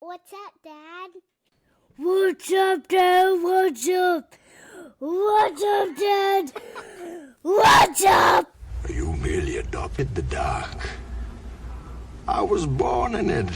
What's up, Dad? What's up, Dad? What's up? What's up, Dad? What's up? You merely adopted the dark. I was born in it.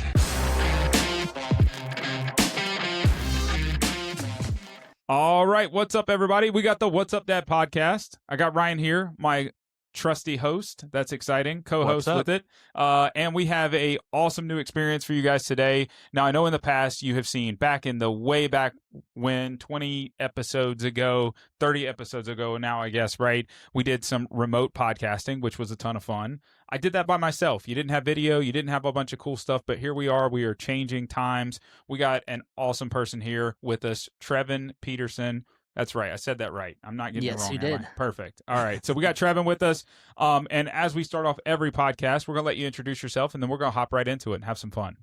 All right, what's up, everybody? We got the What's Up, Dad podcast. I got Ryan here, my trusty host. That's exciting. Co-host with it. And we have a awesome new experience for you guys today. Now, I know in the past you have seen way back when, 20 episodes ago, 30 episodes ago now, I guess, right? We did some remote podcasting, which was a ton of fun. I did that by myself. You didn't have video. You didn't have a bunch of cool stuff, but here we are. We are changing times. We got an awesome person here with us, Trevin Peterson. That's right. I said that right. I'm not getting it wrong. Yes, you did. Perfect. All right. So we got Trevin with us. And as we start off every podcast, we're going to let you introduce yourself, and then we're going to hop right into it and have some fun.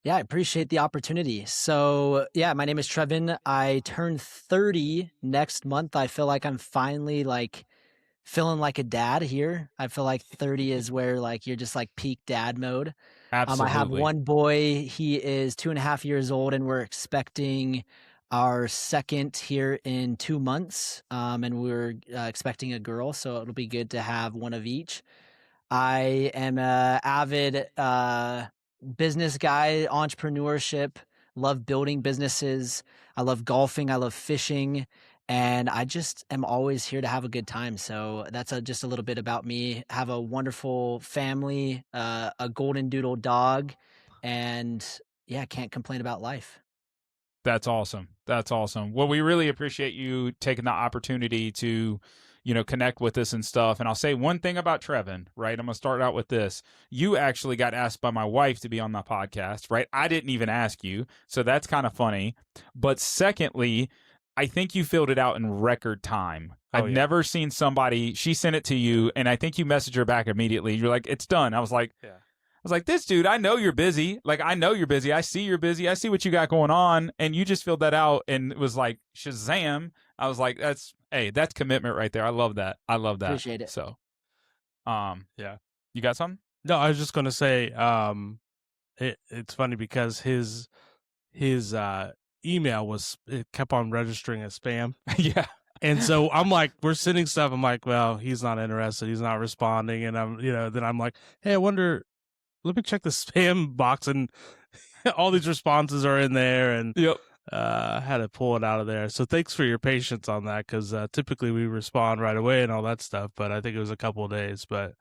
Yeah, I appreciate the opportunity. So yeah, my name is Trevin. I turn 30 next month. I feel like I'm finally feeling like a dad here. I feel like 30 is where you're just peak dad mode. Absolutely. I have one boy. He is 2.5 years old, and we're expecting our second here in 2 months. And we're expecting a girl, so it'll be good to have one of each. I am a avid business guy, entrepreneurship, love building businesses. I love golfing. I love fishing. And I just am always here to have a good time. So that's just a little bit about me. Have a wonderful family, a golden doodle dog, and yeah, can't complain about life. That's awesome. That's awesome. Well, we really appreciate you taking the opportunity to, connect with us and stuff. And I'll say one thing about Trevin, right? I'm going to start out with this. You actually got asked by my wife to be on the podcast, right? I didn't even ask you. So that's kind of funny. But secondly, I think you filled it out in record time. I've never seen somebody, she sent it to you, and I think you messaged her back immediately. You're like, it's done. I was like, this dude, I know you're busy. I know you're busy. I see you're busy. I see what you got going on. And you just filled that out, and it was like, Shazam. I was like, that's commitment right there. I love that. Appreciate it. So, yeah. You got something? No, I was just going to say, it's funny because his email it kept on registering as spam. Yeah. And so I'm like, we're sending stuff. I'm like, well, he's not interested. He's not responding. And then I'm like, hey, I wonder, let me check the spam box, and all these responses are in there, and yep. Had to pull it out of there. So thanks for your patience on that, because typically we respond right away and all that stuff, but I think it was a couple of days. But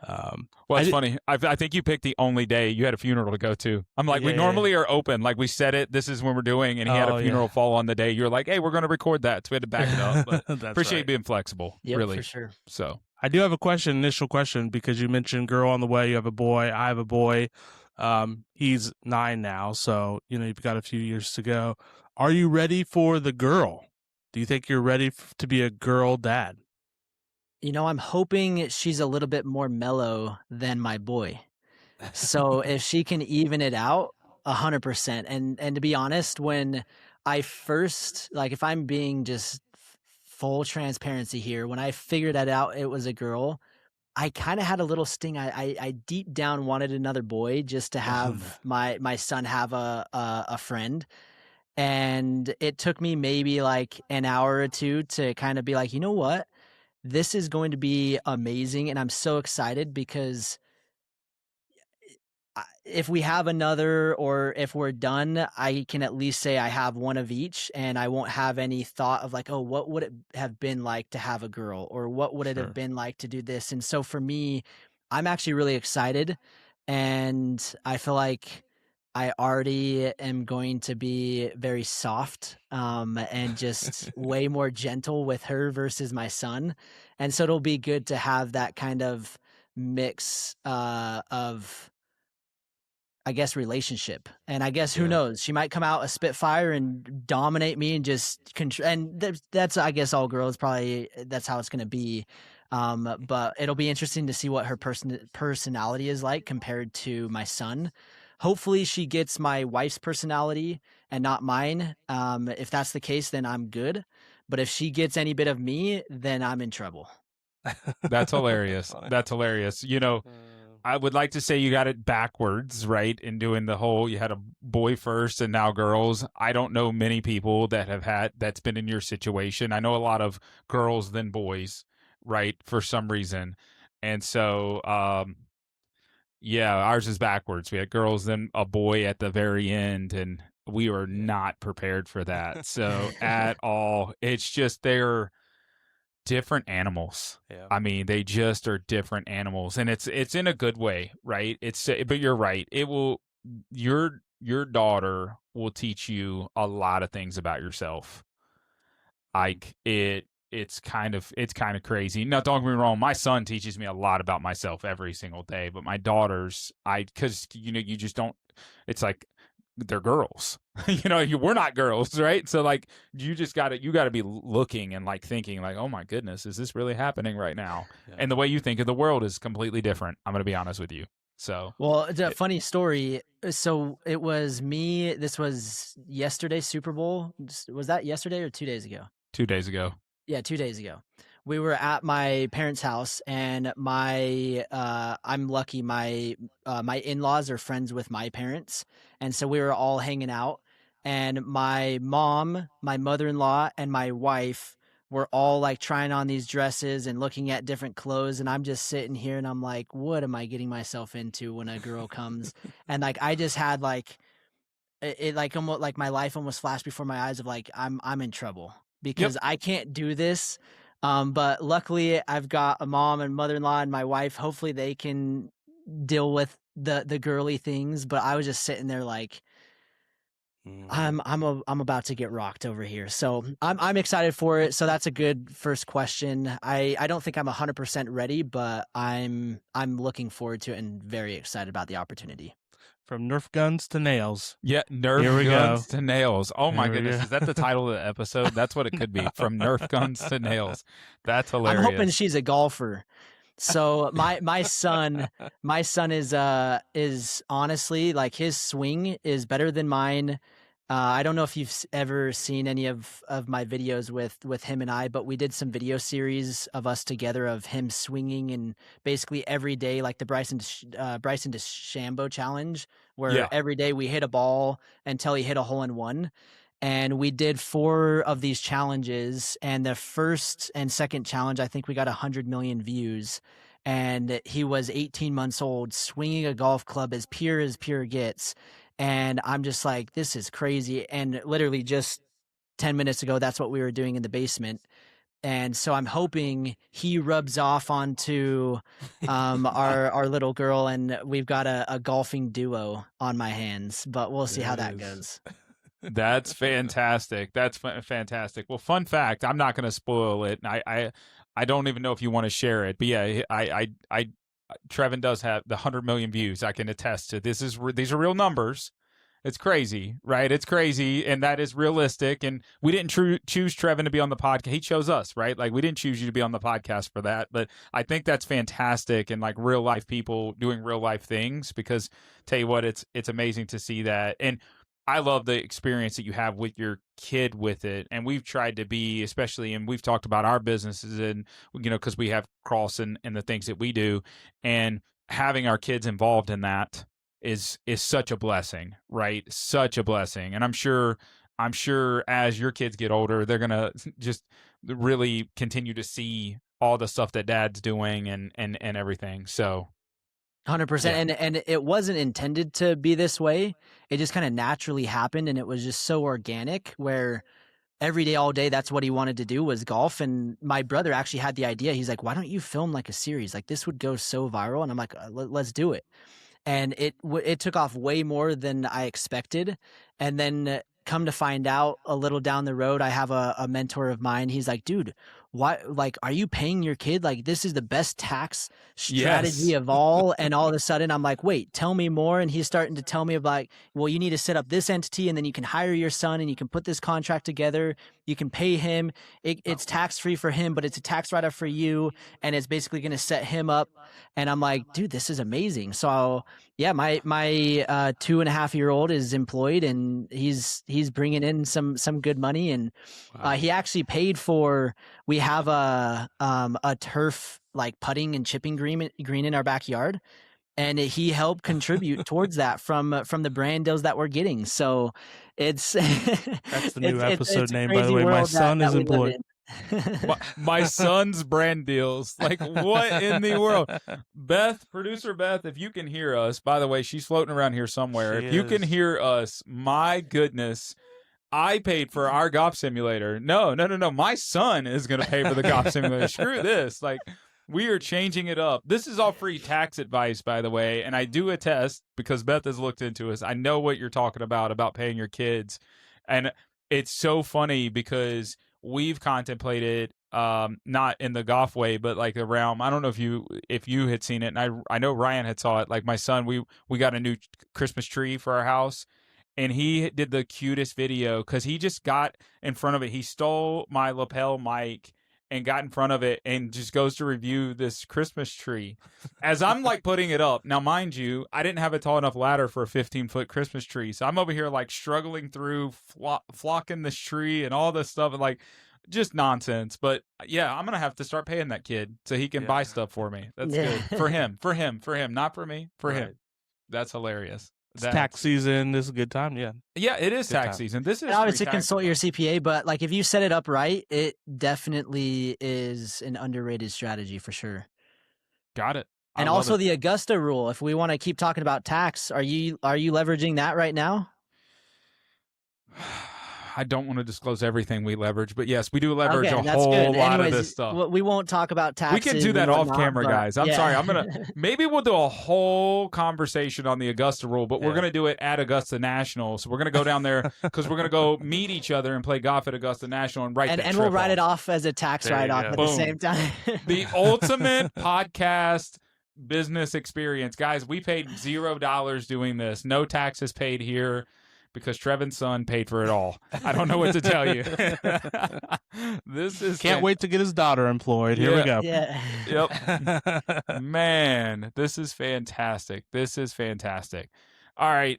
well, it's funny. I think you picked the only day. You had a funeral to go to. I'm like, we normally are open. Like we said it, this is when we're doing, and he had a funeral fall on the day. You're like, hey, we're going to record that. So we had to back it up. But appreciate you being flexible. Yep, really. for sure. So I do have a initial question, because you mentioned girl on the way. You have a boy. I have a boy. He's 9 now. So, you've got a few years to go. Are you ready for the girl? Do you think you're ready to be a girl dad? I'm hoping she's a little bit more mellow than my boy. So if she can even it out 100%. And to be honest, when I first, if I'm being just full transparency here, when I figured that out, it was a girl, I kind of had a little sting. I deep down wanted another boy, just to have my son have a friend. And it took me maybe an hour or two to kind of be like, you know what? This is going to be amazing. And I'm so excited, because if we have another, or if we're done, I can at least say I have one of each, and I won't have any thought of oh, what would it have been like to have a girl, or what would it have been like to do this? And so for me, I'm actually really excited, and I feel like I already am going to be very soft, and just way more gentle with her versus my son. And so it'll be good to have that kind of mix of, I guess, relationship. And I guess, who knows, she might come out a spitfire and dominate me and just control. And that's, I guess, all girls probably, that's how it's going to be. But it'll be interesting to see what her personality is like compared to my son. Hopefully she gets my wife's personality and not mine. If that's the case, then I'm good. But if she gets any bit of me, then I'm in trouble. That's hilarious. That's hilarious. I would like to say you got it backwards, right? In doing the whole, you had a boy first and now girls. I don't know many people that that's been in your situation. I know a lot of girls than boys, right? For some reason. And so, yeah, ours is backwards. We had girls, then a boy at the very end, and we were not prepared for that. So at all, it's just they're different animals. Yeah. I mean, they just are different animals, and it's in a good way, right? But you're right. It will your daughter will teach you a lot of things about yourself. Like it's kind of crazy. Now, don't get me wrong. My son teaches me a lot about myself every single day, but my daughters, because you just don't. It's like they're girls. We're not girls, right? So like you gotta be looking and like thinking like, oh my goodness, is this really happening right now? Yeah. And the way you think of the world is completely different. I'm gonna be honest with you. So well, it's a funny story. So it was me. This was yesterday, Super Bowl. Was that yesterday or 2 days ago? 2 days ago. Yeah, 2 days ago. We were at my parents' house, and I'm lucky. My in-laws are friends with my parents, and so we were all hanging out. And my mom, my mother-in-law, and my wife were all like trying on these dresses and looking at different clothes. And I'm just sitting here, and I'm like, what am I getting myself into when a girl comes? And like I just had like it like almost like my life almost flashed before my eyes of like I'm in trouble because I can't do this. But luckily I've got a mom and mother-in-law and my wife. Hopefully they can deal with the girly things. But I was just sitting there like I'm about to get rocked over here. So I'm excited for it. So that's a good first question. I don't think I'm 100% ready, but I'm looking forward to it and very excited about the opportunity. From Nerf guns to nails. Yeah, Nerf Here we guns go. to nails. Oh my Here we goodness, go. is that the title of the episode? That's what it could be. From Nerf guns to nails. That's hilarious. I'm hoping she's a golfer. So my son is honestly like his swing is better than mine. I don't know if you've ever seen any of my videos with him and I, but we did some video series of us together of him swinging and basically every day, like the Bryson DeChambeau challenge, where every day we hit a ball until he hit a hole in one. And we did 4 of these challenges, and the first and second challenge, I think we got 100 million views. And he was 18 months old, swinging a golf club as pure gets. And I'm just like, this is crazy. And literally just 10 minutes ago, that's what we were doing in the basement. And so I'm hoping he rubs off onto our little girl, and we've got a golfing duo on my hands. But we'll see how that goes. That's fantastic. That's fantastic. Well, fun fact, I'm not going to spoil it. I don't even know if you want to share it, but yeah, Trevin does have the 100 million views. I can attest to this. These are real numbers. It's crazy, right? It's crazy, and that is realistic. And we didn't choose Trevin to be on the podcast. He chose us, right? Like we didn't choose you to be on the podcast for that. But I think that's fantastic, and like real life people doing real life things. Because tell you what, it's amazing to see that. And I love the experience that you have with your kid with it. And we've tried to be, especially, and we've talked about our businesses and, because we have Cross and the things that we do, and having our kids involved in that is such a blessing, right? Such a blessing. And I'm sure as your kids get older, they're going to just really continue to see all the stuff that dad's doing and everything. So 100%. Yeah. And it wasn't intended to be this way. It just kind of naturally happened. And it was just so organic where every day, all day, that's what he wanted to do was golf. And my brother actually had the idea. He's like, why don't you film like a series? Like this would go so viral. And I'm like, let's do it. And it took off way more than I expected. And then come to find out a little down the road, I have a mentor of mine. He's like, dude, why, like, are you paying your kid? Like, this is the best tax strategy of all. And all of a sudden I'm like, wait, tell me more. And he's starting to tell me about, well, you need to set up this entity and then you can hire your son and you can put this contract together. You can pay him. It's tax-free for him, but it's a tax write-off for you. And it's basically going to set him up. And I'm like, dude, this is amazing. So yeah, my 2.5-year-old is employed and he's bringing in some good money. And he actually paid for, we have a turf like putting and chipping green in our backyard. and he helped contribute towards that from the brand deals that we're getting. So it's That's the new episode it's a name, by the crazy way. My world son that is we live employed. in. My son's brand deals. Like, what in the world? Beth, producer Beth, if you can hear us, by the way, she's floating around here somewhere. She If you can is. hear us, my goodness, I paid for our golf simulator. No. My son is going to pay for the golf simulator. Screw this. Like, we are changing it up. This is all free tax advice, by the way. And I do attest, because Beth has looked into us. I know what you're talking about paying your kids. And it's so funny because we've contemplated, not in the golf way, but like the realm. I don't know if you had seen it, and I know Ryan had saw it. Like my son, we got a new Christmas tree for our house, and he did the cutest video because he just got in front of it. He stole my lapel mic and got in front of it and just goes to review this Christmas tree. As I'm like putting it up, now mind you, I didn't have a tall enough ladder for a 15-foot Christmas tree. So I'm over here like struggling through flocking this tree and all this stuff and like just nonsense. But yeah, I'm going to have to start paying that kid so he can buy stuff for me. That's Yeah. good. For him, not for me, for him. That's hilarious. It's tax season. This is a good time. Yeah. Yeah, it is Good tax time. season. This is And obviously free tax consult your advice. CPA, but like if you set it up right, it definitely is an underrated strategy for sure. Got it. I And love also it. the Augusta rule. If we want to keep talking about tax, are you leveraging that right now? I don't want to disclose everything we leverage, but yes, we do leverage Okay, a that's whole good. lot Anyways, of this stuff. we won't talk about taxes. We can do that and off whatnot, camera, but guys. I'm yeah. sorry. Maybe we'll do a whole conversation on the Augusta rule, but we're Yeah. going to do it at Augusta National. So we're going to go down there because we're going to go meet each other and play golf at Augusta National and write that and we'll trip write it off. off as a tax There you write-off go. at Boom. the same time. The ultimate podcast business experience. Guys, we paid $0 doing this. No taxes paid here because Trevin's son paid for it all. I don't know what to tell you. This is Can't wait to get his daughter employed. Here we go. Yeah. Yep. Man, this is fantastic. This is fantastic. All right.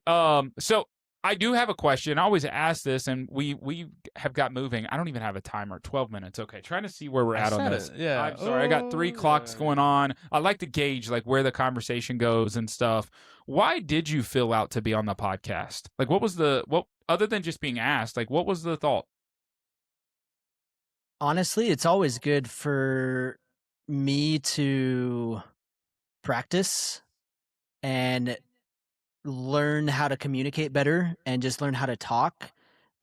So I do have a question. I always ask this, and we have got moving. I don't even have a timer. 12 minutes. Okay. Trying to see where we're I at on said this. it. Yeah. I'm sorry. I got 3 clocks going on. I like to gauge like where the conversation goes and stuff. Why did you fill out to be on the podcast? Like, what other than just being asked, like, what was the thought? Honestly, it's always good for me to practice and learn how to communicate better and just learn how to talk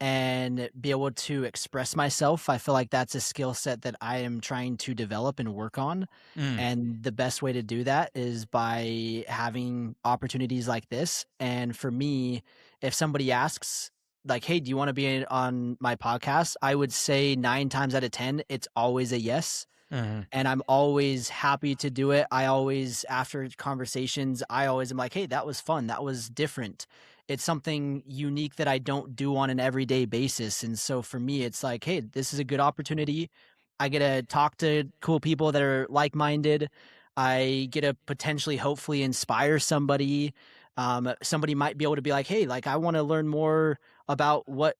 and be able to express myself. I feel like that's a skill set that I am trying to develop and work on. And the best way to do that is by having opportunities like this. And for me, if somebody asks, like, hey, do you want to be on my podcast? I would say 9 times out of 10, it's always a yes. And I'm always happy to do it. I always, after conversations, I always am like, hey, that was fun. That was different. It's something unique that I don't do on an everyday basis. And so for me, it's like, hey, this is a good opportunity. I get to talk to cool people that are like-minded. I get to potentially, hopefully inspire somebody. Somebody might be able to be like, hey, like I want to learn more about what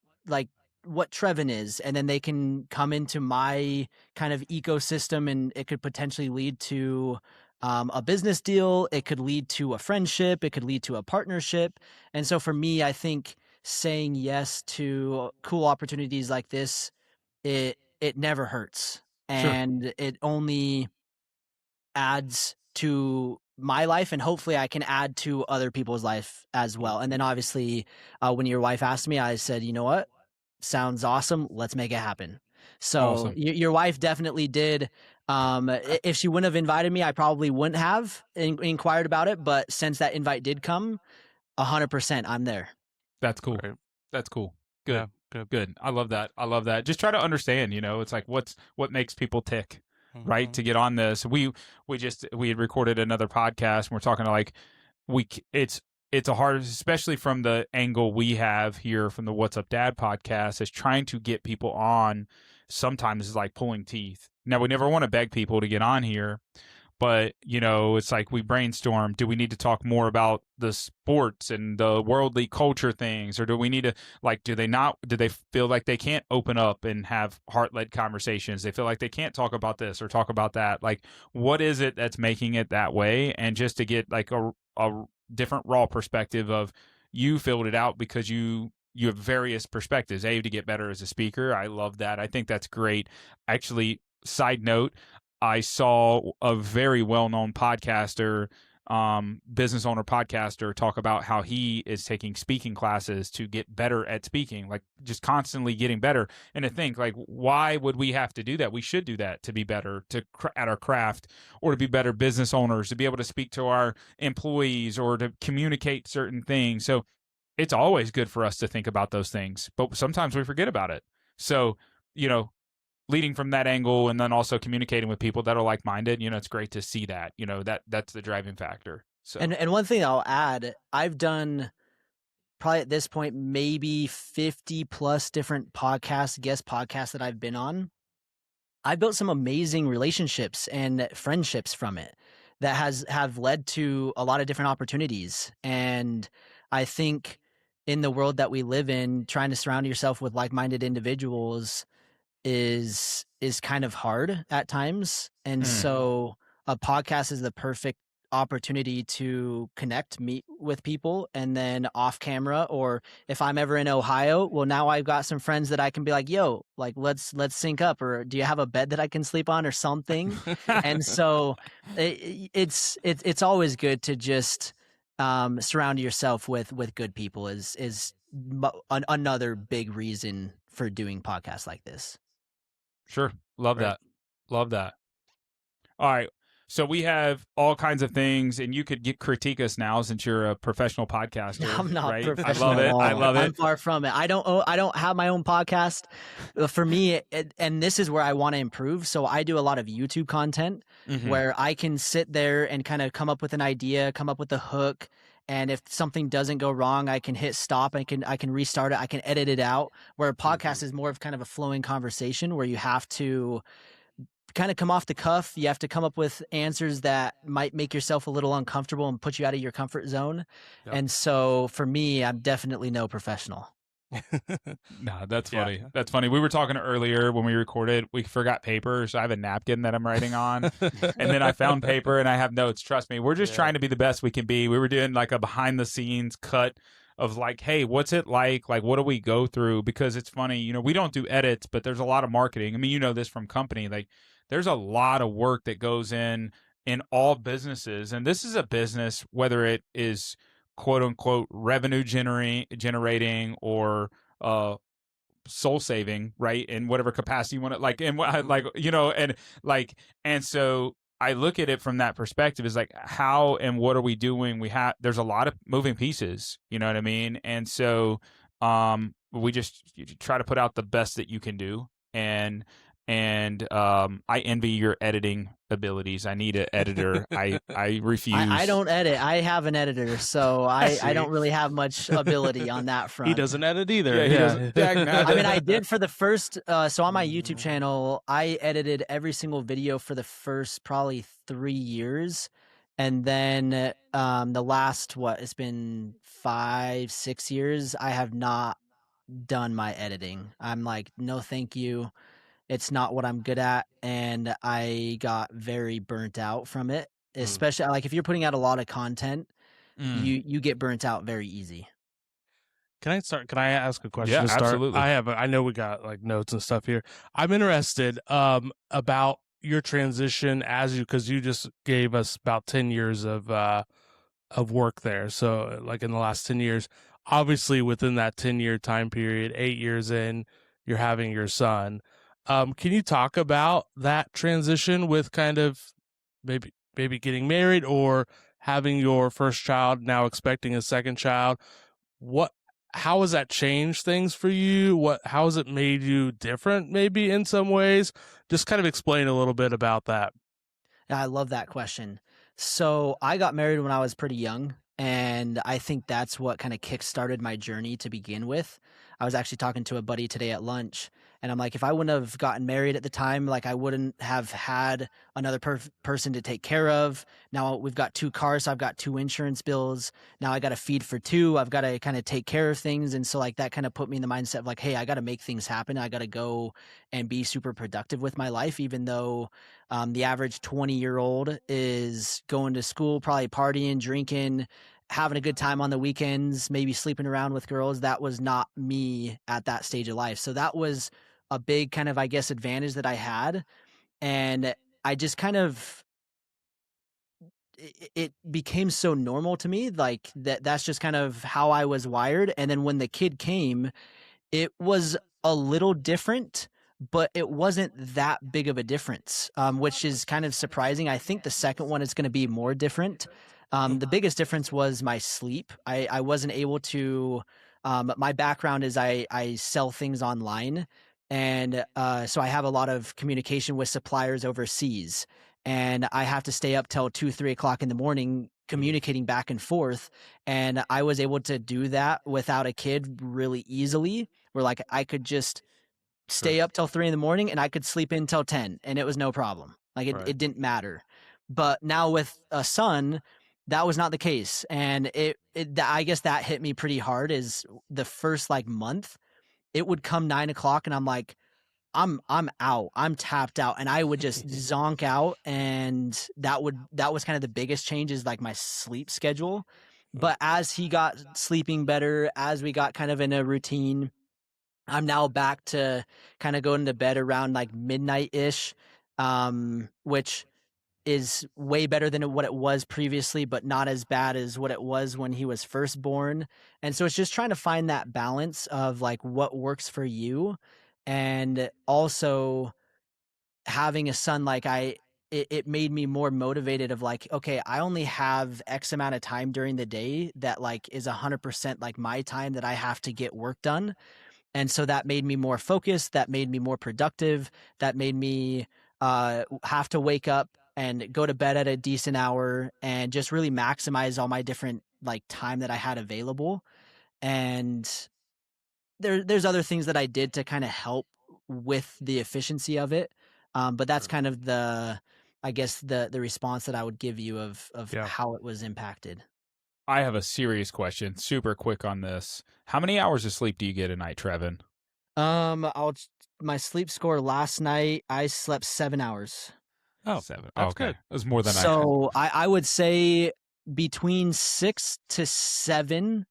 Trevin is, and then they can come into my kind of ecosystem, and it could potentially lead to a business deal. It could lead to a friendship. It could lead to a partnership. And so for me, I think saying yes to cool opportunities like this, it never hurts. And it only adds to my life, and hopefully I can add to other people's life as well. And then obviously when your wife asked me, I said, you know what? Sounds awesome. Let's make it happen. So Awesome. Your wife definitely did. If she wouldn't have invited me, I probably wouldn't have inquired about it. But since that invite did come, 100%, I'm there. That's cool. Right. That's cool. Good. Yeah, Good. I love that. Just try to understand, it's like what makes people tick, right? To get on this. We had recorded another podcast and we're talking to like it's a hard, especially from the angle we have here from the What's Up Dad podcast, is trying to get people on sometimes is like pulling teeth. Now we never want to beg people to get on here, But, it's like we brainstorm. Do we need to talk more about the sports and the worldly culture things? Or do we need to, do they feel like they can't open up and have heart-led conversations? They feel like they can't talk about this or talk about that. Like, what is it that's making it that way? And just to get like a different raw perspective of, you filled it out because you have various perspectives, to get better as a speaker. I love that. I think that's great. Actually, side note, I saw a very well-known podcaster, business owner podcaster, talk about how he is taking speaking classes to get better at speaking, like just constantly getting better. And to think, like, why would we have to do that? We should do that to be better at our craft, or to be better business owners, to be able to speak to our employees or to communicate certain things. So it's always good for us to think about those things, but sometimes we forget about it. So, leading from that angle, and then also communicating with people that are like-minded, it's great to see that, that's the driving factor. So, and one thing I'll add, I've done probably at this point, maybe 50 plus different guest podcasts that I've been on. I've built some amazing relationships and friendships from it that have led to a lot of different opportunities. And I think in the world that we live in, trying to surround yourself with like-minded individuals is kind of hard at times. And so a podcast is the perfect opportunity to meet with people, and then off camera, or if I'm ever in Ohio, well, now I've got some friends that I can be like, yo, like, let's sync up, or do you have a bed that I can sleep on or something? And so it's always good to just surround yourself with good people is another big reason for doing podcasts like this. Sure. Love that. Love that. All right. So we have all kinds of things, and you could critique us now since you're a professional podcaster. I'm not right? professional. I love it. I love it. I'm far from it. I don't have my own podcast. For me, and this is where I want to improve. So I do a lot of YouTube content where I can sit there and kind of come up with an idea, come up with a hook. And if something doesn't go wrong, I can hit stop. I can restart it. I can edit it out. Where a podcast is more of kind of a flowing conversation where you have to kind of come off the cuff. You have to come up with answers that might make yourself a little uncomfortable and put you out of your comfort zone. Yep. And so for me, I'm definitely no professional. No, that's funny. Yeah. That's funny. We were talking earlier when we recorded, we forgot paper. So I have a napkin that I'm writing on, and then I found paper and I have notes. Trust me, we're just trying to be the best we can be. We were doing like a behind the scenes cut of like, hey, what's it like? Like, what do we go through? Because it's funny, we don't do edits, but there's a lot of marketing. I mean, this from company, like there's a lot of work that goes in all businesses. And this is a business, whether it is quote unquote revenue generating or soul saving, right? In whatever capacity you want to and so I look at it from that perspective is like, how and what are we doing? There's a lot of moving pieces, you know what I mean? And so we just try to put out the best that you can do. And I envy your editing abilities. I need an editor. I refuse. I don't edit. I have an editor, so I don't really have much ability on that front. He doesn't edit either. Yeah. I mean, I did for the first, so on my YouTube channel, I edited every single video for the first probably 3 years. And then the last, it's been 5-6 years, I have not done my editing. I'm like, no, thank you. It's not what I'm good at, and I got very burnt out from it. Especially like if you're putting out a lot of content, you get burnt out very easy. Can I ask a question? Yeah, to start? absolutely. I know we got like notes and stuff here. I'm interested about your transition because you just gave us about 10 years of work there. So like in the last 10 years, obviously within that 10-year time period, 8 years in, you're having your son. Can you talk about that transition with kind of maybe getting married or having your first child, now expecting a second child? How has that changed things for you? How has it made you different maybe in some ways? Just kind of explain a little bit about that. I love that question. So I got married when I was pretty young, And I think that's what kind of kickstarted my journey to begin with. I was actually talking to a buddy today at lunch, and I'm like, if I wouldn't have gotten married at the time, like I wouldn't have had another person to take care of. Now we've got 2 cars, so I've got 2 insurance bills. Now I got to feed for 2. I've got to kind of take care of things. And so like that kind of put me in the mindset of like, hey, I got to make things happen. I got to go and be super productive with my life, even though the average 20-year-old is going to school, probably partying, drinking, having a good time on the weekends, maybe sleeping around with girls. That was not me at that stage of life. So that was a big kind of, I guess, advantage that I had. And I just kind of, it became so normal to me, like that's just kind of how I was wired. And then when the kid came, it was a little different, but it wasn't that big of a difference, which is kind of surprising. I think the second one is going to be more different. The biggest difference was my sleep. I wasn't able to, my background is I sell things online. And so I have a lot of communication with suppliers overseas. And I have to stay up till 2, 3 o'clock in the morning communicating back and forth. And I was able to do that without a kid really easily, where like I could just stay up till 3 in the morning and I could sleep in till 10 and it was no problem. Like it didn't matter. But now with a son, that was not the case. And I guess that hit me pretty hard. Is the first like month, it would come 9 o'clock and I'm like, I'm out. I'm tapped out. And I would just zonk out. And that was kind of the biggest change, is like my sleep schedule. But as he got sleeping better, as we got kind of in a routine, I'm now back to kind of going to bed around like midnight-ish, which is way better than what it was previously, but not as bad as what it was when he was first born. And so it's just trying to find that balance of like what works for you. And also having a son, like it made me more motivated of like, okay, I only have X amount of time during the day that like is 100% like my time that I have to get work done. And so that made me more focused. That made me more productive. That made me have to wake up and go to bed at a decent hour and just really maximize all my different like time that I had available. And there's other things that I did to kind of help with the efficiency of it. But that's kind of I guess the response that I would give you of how it was impacted. I have a serious question, super quick on this. How many hours of sleep do you get a night, Trevin? My sleep score last night, I slept 7 hours. Oh, 7. That's okay. good. It was more than I So I would say between 6 to 7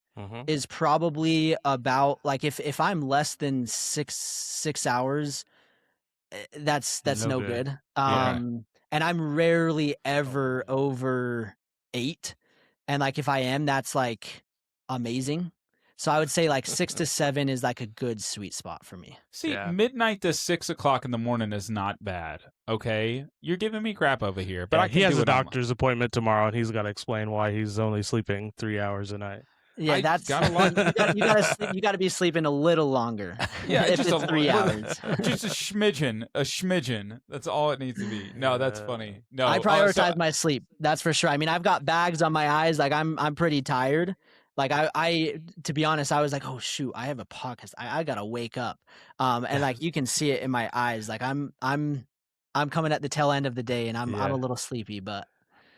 is probably about, like, if I'm less than six hours, that's no good. And I'm rarely ever over 8. And like if I am, that's like amazing. So I would say like 6 to 7 is like a good sweet spot for me. See, midnight to 6 o'clock in the morning is not bad. Okay, you're giving me crap over here, but he has a doctor's appointment tomorrow, and he's got to explain why he's only sleeping 3 hours a night. Yeah, that's got a lot. You got to be sleeping a little longer. Yeah, if just it's 3 hours. Just a smidgen. That's all it needs to be. No, that's funny. No, I prioritize my sleep. That's for sure. I mean, I've got bags on my eyes. Like I'm pretty tired. Like I to be honest, I was like, oh shoot, I have a podcast. I gotta wake up. And like you can see it in my eyes. Like I'm coming at the tail end of the day, and I'm a little sleepy, but.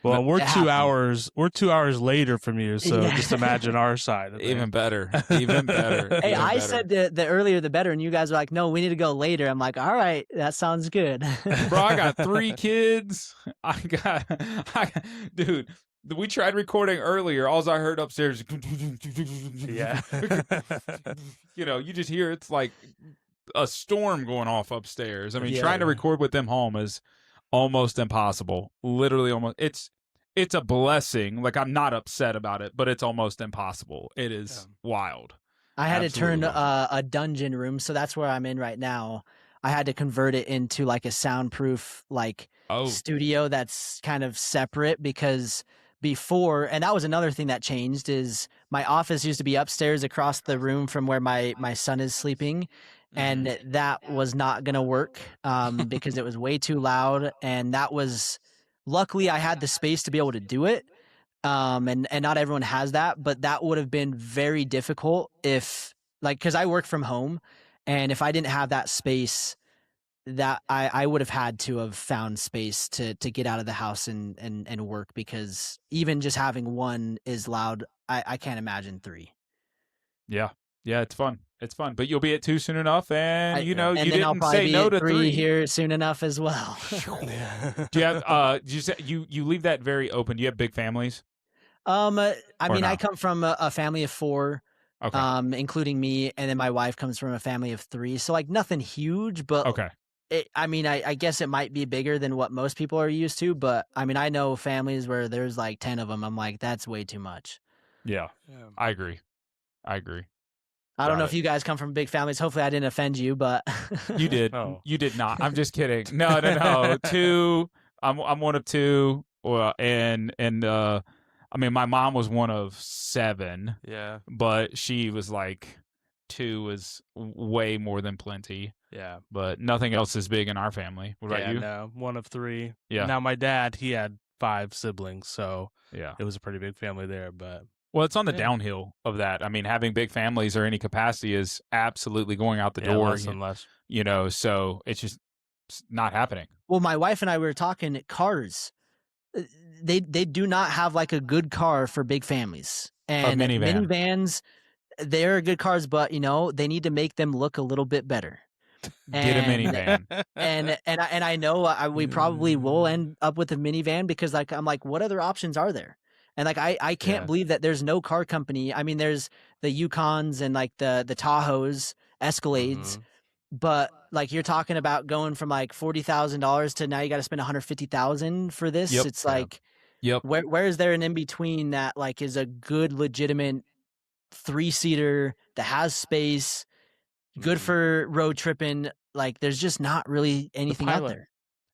Well, we're 2 hours. We're 2 hours later from you, so just imagine our side. Even better. Even better. Hey, I said the earlier the better, and you guys were like, "No, we need to go later." I'm like, "All right, that sounds good." Bro, I got 3 kids. Dude. We tried recording earlier. All I heard upstairs, yeah. You just hear it's like a storm going off upstairs. I mean, trying to record with them home is almost impossible. Literally almost. It's a blessing. Like, I'm not upset about it, but it's almost impossible. It is wild. I had to turn a dungeon room, so that's where I'm in right now. I had to convert it into like a soundproof studio that's kind of separate, because before, and that was another thing that changed, is my office used to be upstairs across the room from where my son is sleeping. And that was not going to work because it was way too loud. And that was, luckily I had the space to be able to do it. And not everyone has that, but that would have been very difficult if, like, because I work from home, and if I didn't have that space, that I would have had to have found space to get out of the house and work, because even just having one is loud. I can't imagine three. Yeah. Yeah, it's fun. It's fun. But you'll be at 2 soon enough, and you know, and you then I'll didn't probably say be no at to 3 3 here soon enough as well. Do you have you say you leave that very open? Do you have big families? I Or mean, no? I come from a family of 4, Okay. including me, and then my wife comes from a family of 3. So like nothing huge, but Okay. I mean, I guess it might be bigger than what most people are used to, but I mean, I know families where there's like 10 of them. I'm like, that's way too much. Yeah. Yeah. I agree. I agree. I don't Got know it. if you guys come from big families. Hopefully I didn't offend you, but You did. Oh. You did not. I'm just kidding. No. 2. I'm one of 2. Well, and I mean, my mom was one of 7, Yeah. but she was like 2 is way more than plenty. Yeah. But nothing else is big in our family. What about Yeah, you? no, one of 3. Yeah. Now my dad, he had 5 siblings, so Yeah. it was a pretty big family there. But Well, it's on the Yeah. downhill of that. I mean, having big families or any capacity is absolutely going out the yeah, door. less and less. You know, so it's just not happening. well, my wife and I were talking cars. They do not have like a good car for big families. And minivan. minivans, they're good cars, but you know, they need to make them look a little bit better. Get a And minivan. and I know we probably will end up with a minivan, because like I'm like, what other options are there? And like I can't Yeah. believe that there's no car company. I mean, there's the Yukons and like the Tahoes, Escalades, Mhm. but like you're talking about going from like $40,000 to now you got to spend 150,000 for this. Yep. It's Yeah. like, Yep. where is there an in between that like is a good legitimate 3-seater that has space, good Mhm. for road tripping? Like there's just not really anything out Pilot. there.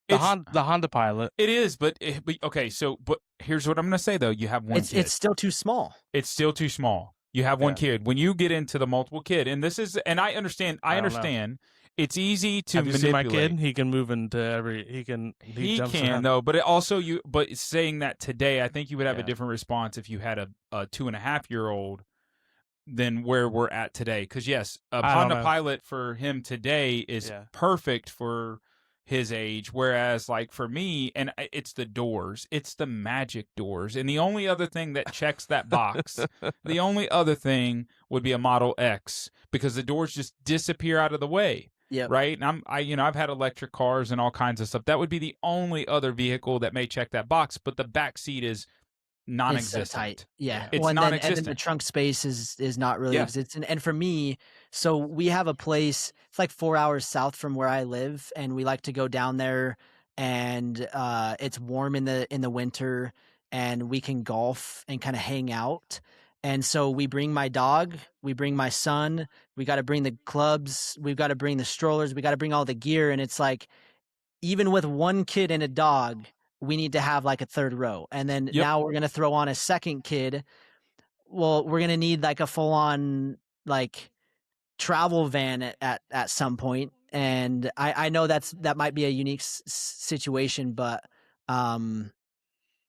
The Honda Pilot. It is, but okay. So, but here's what I'm going to say though: you have one kid. It's still too small. It's still too small. You have one Yeah. kid. When you get into the multiple kid, and this is, and I understand. I I don't know. understand. It's easy to Have you seen manipulate. my kid? He can move into every. He jumps can around. though, but it also you. But saying that today, I think you would have a Yeah. different response if you had a 2.5-year-old than where we're at today. Because yes, a I don't Honda know. Pilot for him today is Yeah. perfect for his age, whereas like for me, and it's the doors, it's the magic doors, and the only other thing that checks that box, the only other thing would be a Model X, because the doors just disappear out of the way. Yep. Right. And I've had electric cars and all kinds of stuff. That would be the only other vehicle that may check that box, but the back seat is It's non-existent. so tight. Yeah. It's Well, and then the non-existent. trunk space is not really Yeah. existent. And for me, so we have a place, it's like 4 hours south from where I live, and we like to go down there, and it's warm in the winter, and we can golf and kind of hang out. And so we bring my dog, we bring my son, we got to bring the clubs, we've got to bring the strollers, we got to bring all the gear, and it's like, even with one kid and a dog, we need to have like a third row. And then Yep. now we're going to throw on a second kid. Well, we're going to need like a full on like travel van at some point. And I know that might be a unique situation, but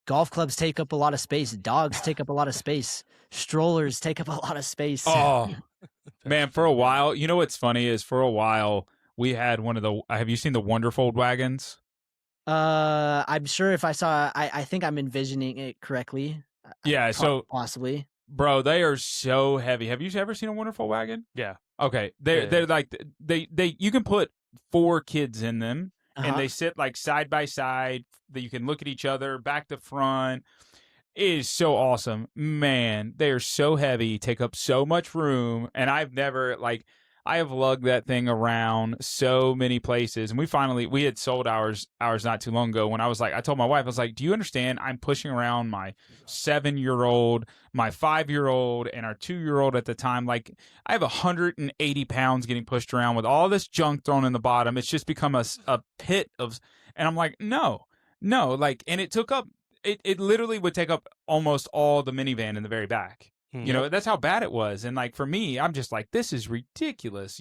golf clubs take up a lot of space. Dogs take up a lot of space. Strollers take up a lot of space. Oh, man, for a while, you know what's funny is for a while we had one of the. Have you seen the Wonderfold wagons? I'm sure if I saw, I think I'm envisioning it correctly. Yeah. So, Possibly. bro, they are so heavy. Have you ever seen a Wonderfold wagon? Yeah. Okay, Yeah. they're like they you can put 4 kids in them, Uh-huh. and they sit like side by side. That you can look at each other back to front. It is so awesome, man. They are so heavy, take up so much room, and I have lugged that thing around so many places. And we had sold ours not too long ago. When I told my wife, I was like, do you understand? I'm pushing around my 7-year-old, my 5-year-old, and our 2-year-old at the time. Like, I have 180 pounds getting pushed around with all this junk thrown in the bottom. It's just become a pit of, and I'm like, no, like, and it took up, it literally would take up almost all the minivan in the very back. You know, that's how bad it was. And like for me, I'm just like, this is ridiculous,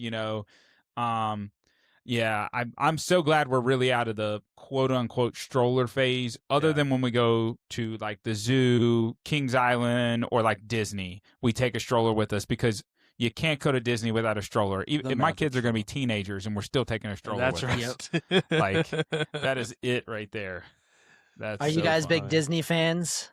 Yeah, I'm so glad we're really out of the quote unquote stroller phase, other than when we go to like the zoo, Kings Island, or like Disney. We take a stroller with us because you can't go to Disney without a stroller. My kids are going to be teenagers, and we're still taking a stroller That's with us. right. Like, that is it right there. That's Are you so guys big funny. Disney fans?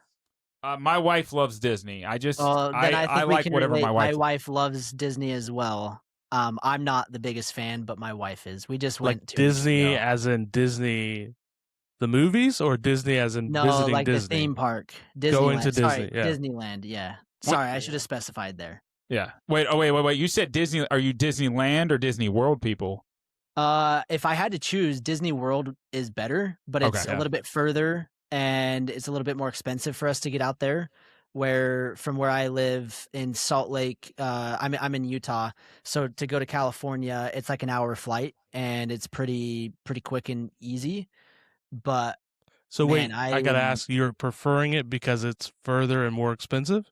My wife loves Disney. Then I think we like can whatever relate. my My wife. wife loves Disney as well. I'm not the biggest fan, but my wife is. We just Like went to Disney, as in Disney, the movies, or Disney as in visiting like Disney? the theme park, Disneyland. Going to Sorry, Disney, yeah. Disneyland. Yeah. Sorry, I should have specified there. Yeah. Wait. You said Disney. Are you Disneyland or Disney World people? If I had to choose, Disney World is better, but it's Okay. a little bit further and it's a little bit more expensive for us to get out there. From where I live in Salt Lake, I'm in Utah, so to go to California, it's like an hour flight, and it's pretty quick and easy. But So man, wait, I gotta ask, you're preferring it because it's further and more expensive?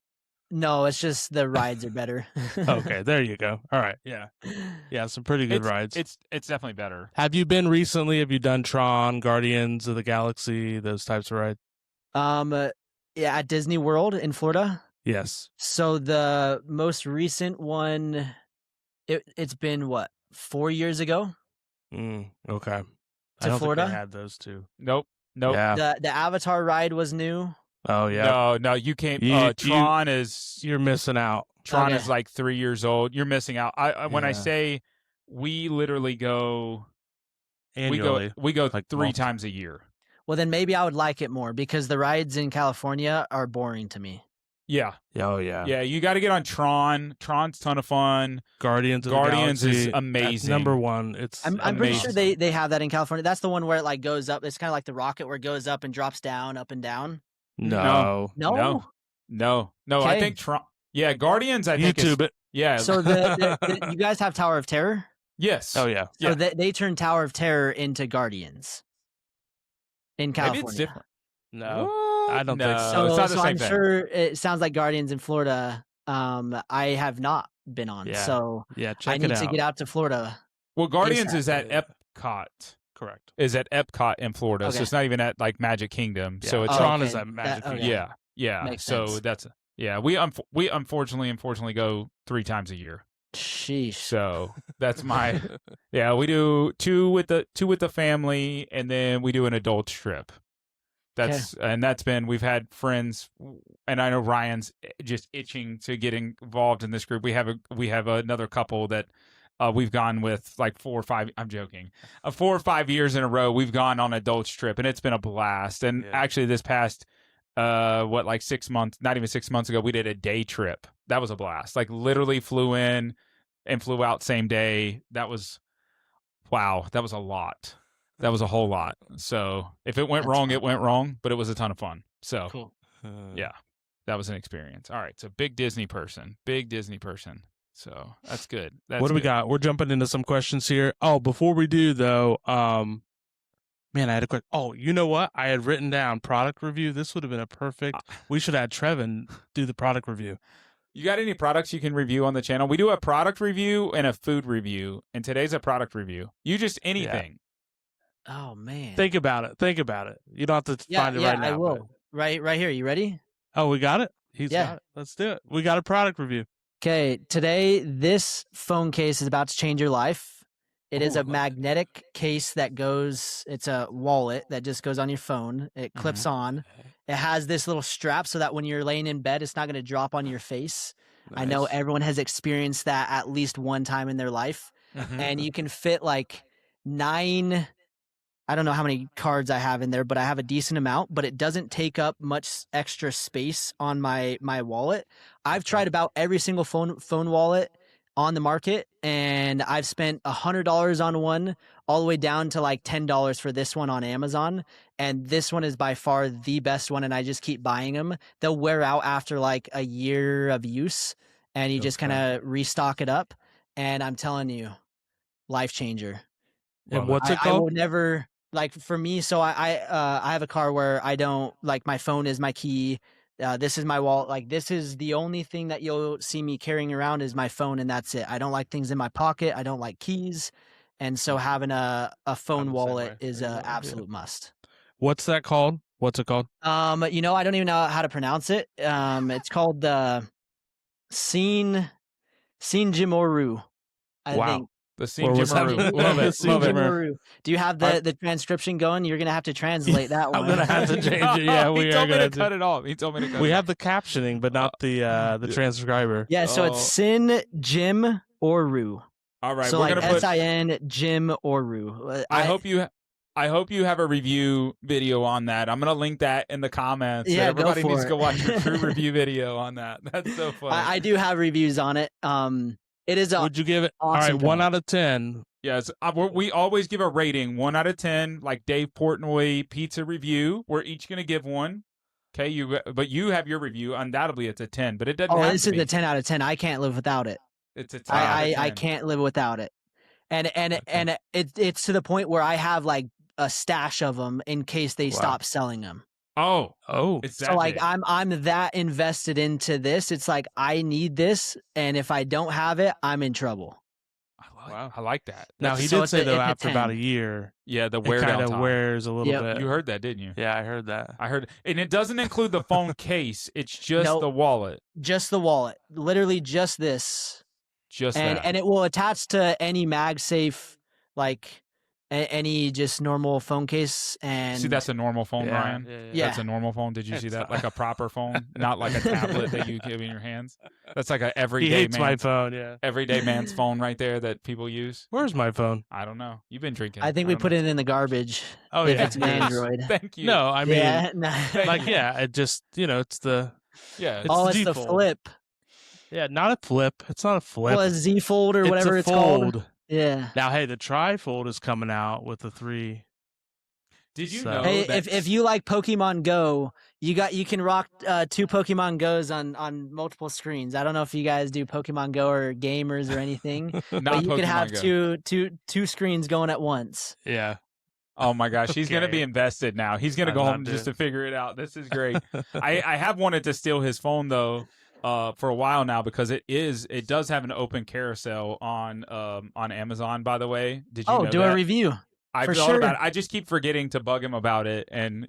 No, it's just the rides are better. Okay, there you go. All right, yeah, some pretty good rides. It's definitely better. Have you been recently? Have you done Tron, Guardians of the Galaxy, those types of rides? Yeah, at Disney World in Florida. Yes. So the most recent one, it's been what, 4 years ago? Okay. I don't Florida? think they had those two. Nope. Yeah. The Avatar ride was new. Oh yeah. No, you can't. Tron is you're missing out. Tron Okay. is like 3 years old. You're missing out. When I say we literally go Annually. we go like 3 month. times a year. Well, then maybe I would like it more because the rides in California are boring to me. Yeah. Oh yeah. Yeah, you got to get on Tron. Tron's a ton of fun. Guardians is of the Galaxy, amazing. That's number one. It's I'm pretty sure amazing. they have that in California. That's the one where it like goes up. It's kind of like the rocket where it goes up and drops down, up and down. No. No. I Okay. think Tron. Yeah, Guardians. I think YouTube it. Yeah. So you guys have Tower of Terror? Yes. Oh yeah. So they turned Tower of Terror into Guardians in California. Maybe it's different. No. What? I don't No. think so. So, It's not the so same I'm thing. sure it sounds like Guardians in Florida. I have not been on, Yeah. so Yeah, I check need it to out. get out to Florida. Well, Guardians ASAP. is at Epcot. Correct. Is at Epcot in Florida, so Okay. it's not even at like Magic Kingdom. Yeah. So it's Tron okay. is at Magic Okay. Kingdom. yeah. Makes So sense. that's we unfortunately go 3 times a year. Sheesh. So that's my we do two with the family, and then we do an adult trip. We've had friends, and I know Ryan's just itching to get involved in this group. We have another couple that we've gone with like 4 or 5. I'm joking. 4 or 5 years in a row, we've gone on adults trip, and it's been a blast. And actually, this past 6 months, not even 6 months ago, we did a day trip. That was a blast. Like literally flew in and flew out same day. That was wow. That was a lot. That was a whole lot. So if it went wrong, it went wrong, but it was a ton of fun. So Cool. yeah, that was an experience. All right. So big Disney person. So that's good. What do we got? We're jumping into some questions here. Oh, before we do though, man, I had a question. Oh, you know what? I had written down product review. This would have been a perfect. We should have Trevin do the product review. You got any products you can review on the channel? We do a product review and a food review, and today's a product review. You just anything. Oh man. Think about it. You don't have to find it right now. I will. Right here. You ready? Oh, we got it? He's Yeah. got it. Let's do it. We got a product review. Okay, today this phone case is about to change your life. It is a magnetic case that goes, it's a wallet that just goes on your phone. It clips on. It has this little strap so that when you're laying in bed, it's not going to drop on your face. I know Nice. everyone has experienced that at least one time in their life. And you can fit like 9, I don't know how many cards I have in there, but I have a decent amount, but it doesn't take up much extra space on my wallet. I've tried about every single phone wallet on the market, and I've spent $100 on one all the way down to like $10 for this one on Amazon. And this one is by far the best one, and I just keep buying them. They'll wear out after like a year of use, and you just kind of restock it up. And I'm telling you, life changer. And what's it I called? will never, like, for me, so I have a car where I don't, like, my phone is my key. This is my wallet. Like, this is the only thing that you'll see me carrying around is my phone, and that's it. I don't like things in my pocket. I don't like keys. And so having a phone the same wallet way. is Yeah, an yeah. absolute must. What's that called? What's it called? I don't even know how to pronounce it. It's called the Sinjimoru, I Wow. think. The Where was that? Sinjimoru. Love The it. Love it. Sinjimoru. Do you have the transcription going? You're gonna have to translate that one. I'm gonna have to change it. Yeah, we he are told me gonna to cut it off. He told me to cut We it have off. the captioning, but not the transcriber. Yeah, so it's Oh. Sin Jim Oru. All right, So we're like gonna put. SIN Jim Oru. I hope you have a review video on that. I'm gonna link that in the comments. Yeah, go Everybody for needs to it. go watch your true review video on that. That's so funny. I do have reviews on it. It is a Would you give it? All awesome right, 1 product. out of 10. Yes, we always give a rating 1 out of 10, like Dave Portnoy pizza review. We're each gonna give one. Okay, but you have your review. Undoubtedly, it's a 10, but it doesn't. Oh, have this to is be. a 10 out of 10. I can't live without it. It's a 10 out of 10. I can't live without it. And it's to the point where I have like a stash of them in case they stop selling them. Oh, It's that So like big. I'm that invested into this. It's like I need this, and if I don't have it, I'm in trouble. I like that. Now he So did it's say a- though it's a after about 10. a year, Yeah, the it wear kind down of time. wears a little Yep. bit. You heard that, didn't you? Yeah, I heard that. I heard, and it doesn't include the phone case. It's just Nope. the wallet. Just the wallet, literally just this, Just and that. and it will attach to any MagSafe, like any just normal phone case. And See, that's a normal phone, Yeah, Ryan. Yeah. That's a normal phone. Did you see It's that? not- Like a proper phone, not like a tablet that you give in your hands. That's like a He everyday hates my man's, phone. Yeah. everyday man's phone right there that people use. Where's my phone? I don't know. You've been drinking. I think we don't put know. it in the garbage. Oh if yeah, it's an it is. Android. Thank you. No, I mean, yeah, no. like yeah, it just it's the Yeah. It's oh, the it's the default. flip. yeah, not a flip. It's not a flip. Well, a Z Fold or whatever a it's fold. called. Yeah. Now, hey, the trifold is coming out with the 3. Did you So- know Hey, that if you like Pokemon Go, you can rock 2 Pokemon Go's on multiple screens. I don't know if you guys do Pokemon Go or gamers or anything, not but you Pokemon can have Go. two screens going at once. Yeah. Oh my gosh, he's gonna Okay. be invested now. He's gonna I'm go not home just doing- to figure it out. This is great. I have wanted to steal his phone though, for a while now because it does have an open carousel on Amazon. By the way, did you know Do that? a review. I for thought sure. about it. I just keep forgetting to bug him about it, and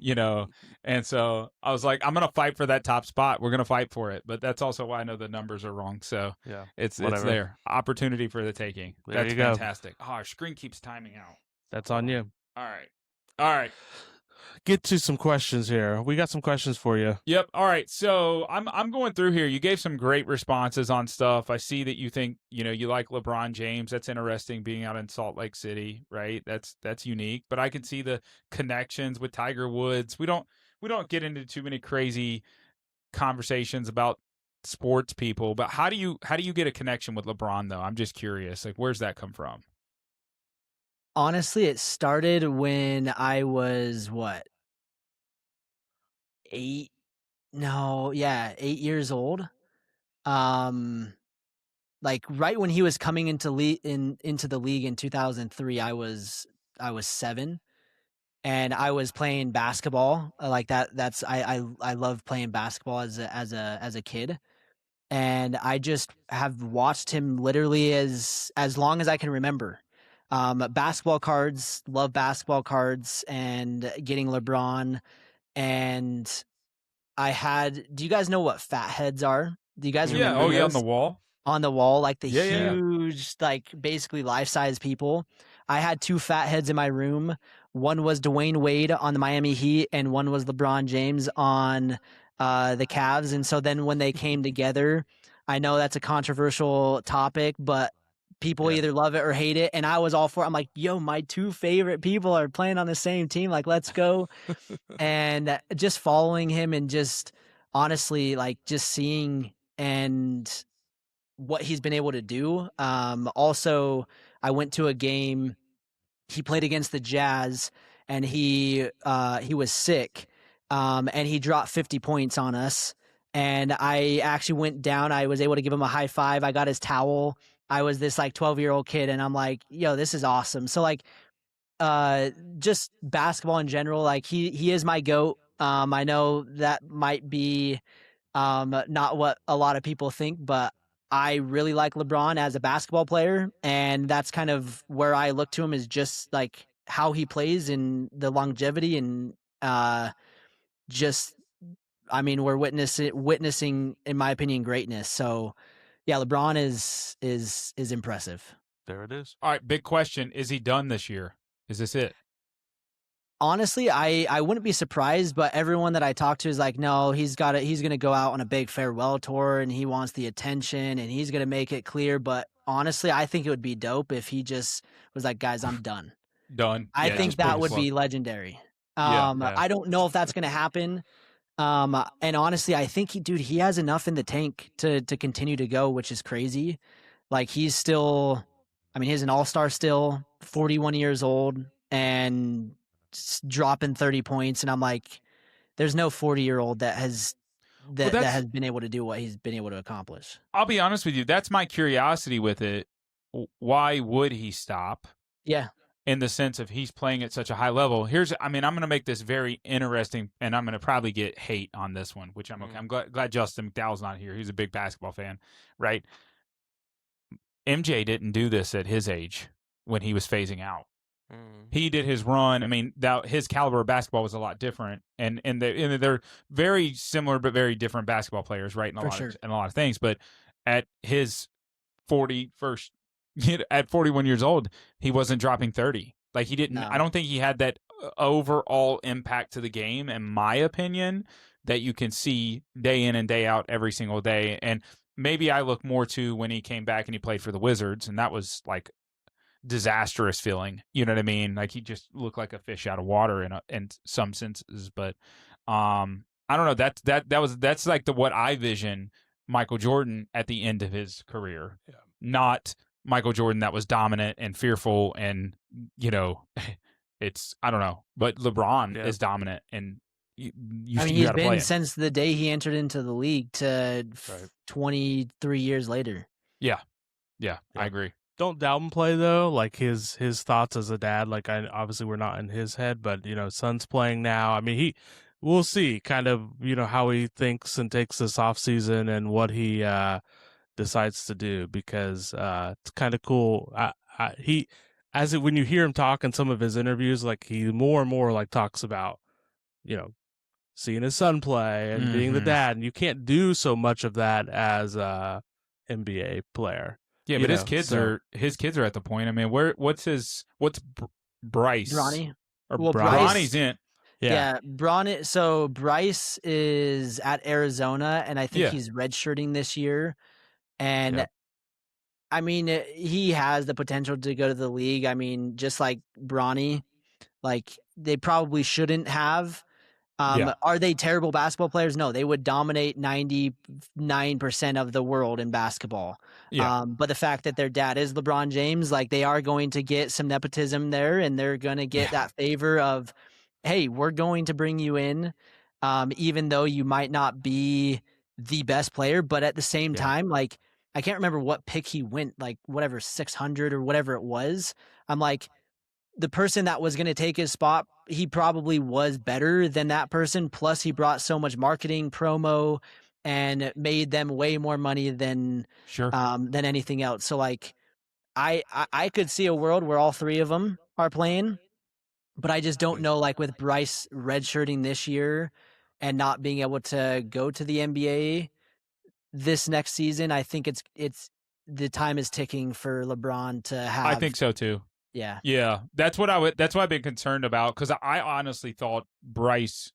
and so I was like, I'm gonna fight for that top spot. We're gonna fight for it, but that's also why I know the numbers are wrong. So Yeah. it's Whatever. there, opportunity for the taking. There That's you go. fantastic. Oh, our screen keeps timing out. That's on you. All right. Get to some questions here. We got some questions for you. Yep. All right. So I'm going through here. You gave some great responses on stuff. I see that you think you like LeBron James. That's interesting. Being out in Salt Lake City, right? That's unique. But I can see the connections with Tiger Woods. We don't get into too many crazy conversations about sports people. But how do you get a connection with LeBron though? I'm just curious. Like, where's that come from? Honestly, it started when I was 8 years old. Like right when he was coming into the league in 2003, I was 7, and I was playing basketball like that. I love playing basketball as a kid, and I just have watched him literally as long as I can remember. Basketball cards, love basketball cards, and getting LeBron. And do you guys know what fat heads are? Do you guys remember Oh yeah, on those? the wall. On the wall, like the Yeah. huge, like basically life-size people. I had 2 fat heads in my room. One was Dwayne Wade on the Miami Heat, and one was LeBron James on the Cavs. And so then when they came together, I know that's a controversial topic, but people either love it or hate it. And I was all for it. I'm like, yo, my 2 favorite people are playing on the same team. Like, let's go. And just following him and just honestly, like just seeing and what he's been able to do. Also, I went to a game. He played against the Jazz, and he was sick, and he dropped 50 points on us. And I actually went down. I was able to give him a high five. I got his towel. I was this like 12-year-old kid, and I'm like, yo, this is awesome. So like, just basketball in general, like he is my GOAT. I know that might be not what a lot of people think, but I really like LeBron as a basketball player, and that's kind of where I look to him, is just like how he plays and the longevity and just I mean, we're witnessing, in my opinion, greatness. So, yeah, LeBron is impressive. There it is. All right, big question: is he done this year? Is this it? Honestly, I wouldn't be surprised, but everyone that I talk to is like, no, he's going to go out on a big farewell tour, and he wants the attention, and he's going to make it clear. But honestly, I think it would be dope if he just was like, guys, I'm done. Done. I Yeah, think just pull that the would plug. be legendary. Yeah. I don't know if that's going to happen. And honestly, I think he has enough in the tank to continue to go, which is crazy. Like, he's still, I mean, he's an all-star still, 41 years old, and dropping 30 points. And I'm like, there's no 40-year-old that has that has been able to do what he's been able to accomplish. I'll be honest with you. That's my curiosity with it. Why would he stop? Yeah. In the sense of he's playing at such a high level. I'm going to make this very interesting, and I'm going to probably get hate on this one, which I'm okay. I'm glad Justin McDowell's not here. He's a big basketball fan, right? MJ didn't do this at his age when he was phasing out. He did his run. I mean, his caliber of basketball was a lot different, and they're very similar but very different basketball players, right? In a lot of things. But at his 41 years old, he wasn't dropping 30. Like, he didn't. No. I don't think he had that overall impact to the game, in my opinion, that you can see day in and day out every single day. And maybe I look more to when he came back and he played for the Wizards, and that was like disastrous feeling. You know what I mean? Like, he just looked like a fish out of water in some senses. But I don't know. That's like what I vision Michael Jordan at the end of his career. Yeah. Not Michael Jordan that was dominant and fearful, and I don't know. But LeBron is dominant, and he's been since the day he entered into the league to 23 years later. Yeah, I agree. Don't doubt him play though. Like, his thoughts as a dad. Like, obviously we're not in his head, but son's playing now. I mean, we'll see kind of how he thinks and takes this off season and what he decides to do, because it's kind of cool. When you hear him talk in some of his interviews, like, he more and more like talks about seeing his son play and being the dad, and you can't do so much of that as a NBA player. Yeah, but his kids are at the point. I mean, what's Bryce? Bronny. Bronny's in. Yeah, Bronny. So Bryce is at Arizona, and I think he's redshirting this year. And I mean, he has the potential to go to the league. I mean, just like Bronny, like, they probably shouldn't have. Are they terrible basketball players? No, they would dominate 99% of the world in basketball. Yeah. But the fact that their dad is LeBron James, like, they are going to get some nepotism there, and they're going to get that favor of, hey, we're going to bring you in, even though you might not be the best player. But at the same time, like, I can't remember what pick he went, like, whatever, 600 or whatever it was. I'm like, the person that was going to take his spot, he probably was better than that person. Plus, he brought so much marketing, promo, and made them way more money than anything else. So, like, I could see a world where all three of them are playing, but I just don't know. Like, with Bryce redshirting this year and not being able to go to the NBA this next season, I think it's the time is ticking for LeBron to have. I think so too. Yeah. That's what I've been concerned about, because I honestly thought Bryce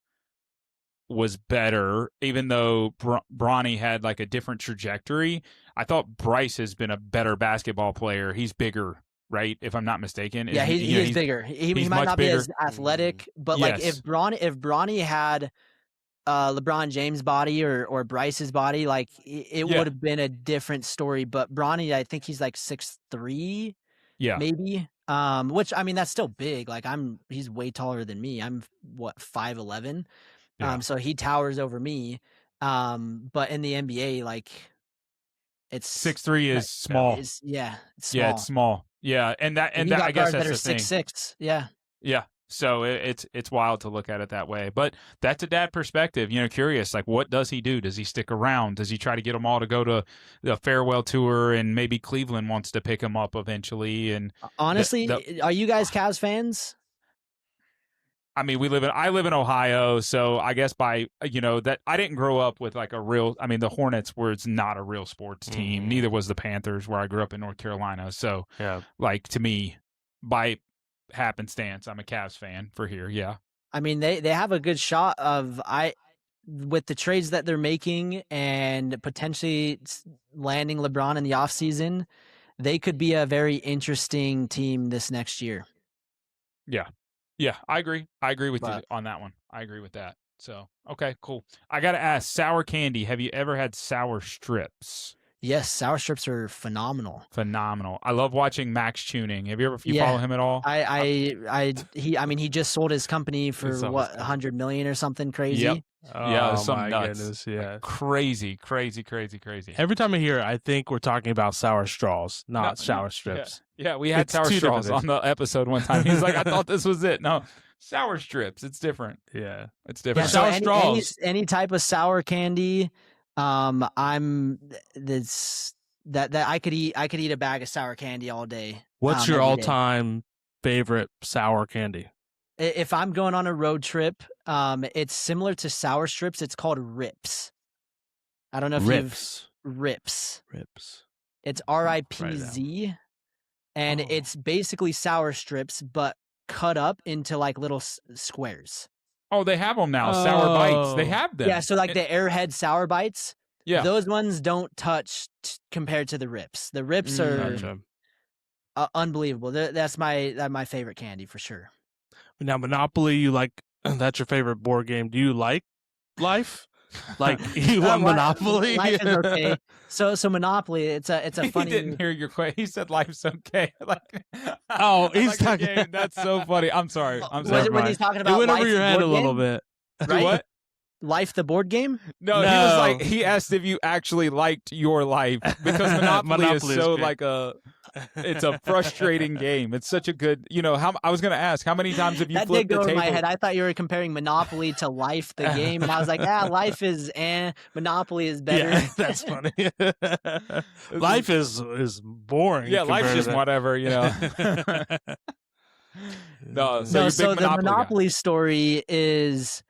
was better, even though Bronny had like a different trajectory. I thought Bryce has been a better basketball player. He's bigger, right? If I'm not mistaken. Yeah, he is bigger. He might not be as athletic, but like, if Bronny had LeBron James' body or Bryce's body, like, it would have been a different story. But Bronny, I think he's like 6'3", maybe. Which, I mean, that's still big. Like, he's way taller than me. I'm 5'11". So he towers over me. But in the NBA, like, it's 6'3" is small. It's small. Yeah, it's small. Yeah, and I guess that's that the are thing. 6'6". Yeah. Yeah. So it's wild to look at it that way. But that's a dad perspective. Curious, like, what does he do? Does he stick around? Does he try to get them all to go to the farewell tour, and maybe Cleveland wants to pick him up eventually? And honestly, are you guys Cavs fans? I mean, I live in Ohio, so I guess that I didn't grow up with like the Hornets it's not a real sports team. Neither was the Panthers, where I grew up in North Carolina. So like, to me, by happenstance, I'm a Cavs fan for here. Yeah. I mean, they have a good shot with the trades that they're making and potentially landing LeBron in the offseason. They could be a very interesting team this next year. Yeah, I agree. I agree with you on that one. I agree with that. So, okay, cool. I got to ask, sour candy. Have you ever had sour strips? Yes, sour strips are phenomenal. Phenomenal. I love watching Max Tuning. Have you follow him at all? He just sold his company for what, $100 million or something crazy. Yep. Yeah, Oh my nuts. goodness, yeah. Like crazy. Every time I hear it, I think we're talking about sour straws, not sour strips. Yeah, we had sour straws on the episode one time. He's like, I thought this was it. No, sour strips. It's different. Yeah, it's different. Yeah, sour straws. Any type of sour candy. I could eat a bag of sour candy all day. What's your all-time favorite sour candy? If I'm going on a road trip, it's similar to sour strips. It's called Rips. I don't know if Rips. It's RIPZ, and it's basically sour strips, but cut up into like little squares. Oh, they have them now. Sour bites. They have them. Yeah, so like the Airhead sour bites. Yeah, those ones don't touch compared to the Rips. The Rips are unbelievable. That's my favorite candy for sure. Now, Monopoly, that's your favorite board game. Do you like Life? Like, you want Monopoly? Life is okay. So Monopoly, it's a funny. He didn't hear your question. He said life's okay. He's talking. That's so funny. I'm sorry. When he's talking about it went Life, over your head a little bit. Right? What? Life, the board game? No, he asked if you actually liked your life, because Monopoly is so great. It's a frustrating game. It's such a good, I was going to ask, how many times have you flipped the table? That did go over my head. I thought you were comparing Monopoly to Life, the game. And I was like, Life is Monopoly is better. Yeah, that's funny. Life is boring. Yeah, life's just whatever, No, so the Monopoly story is,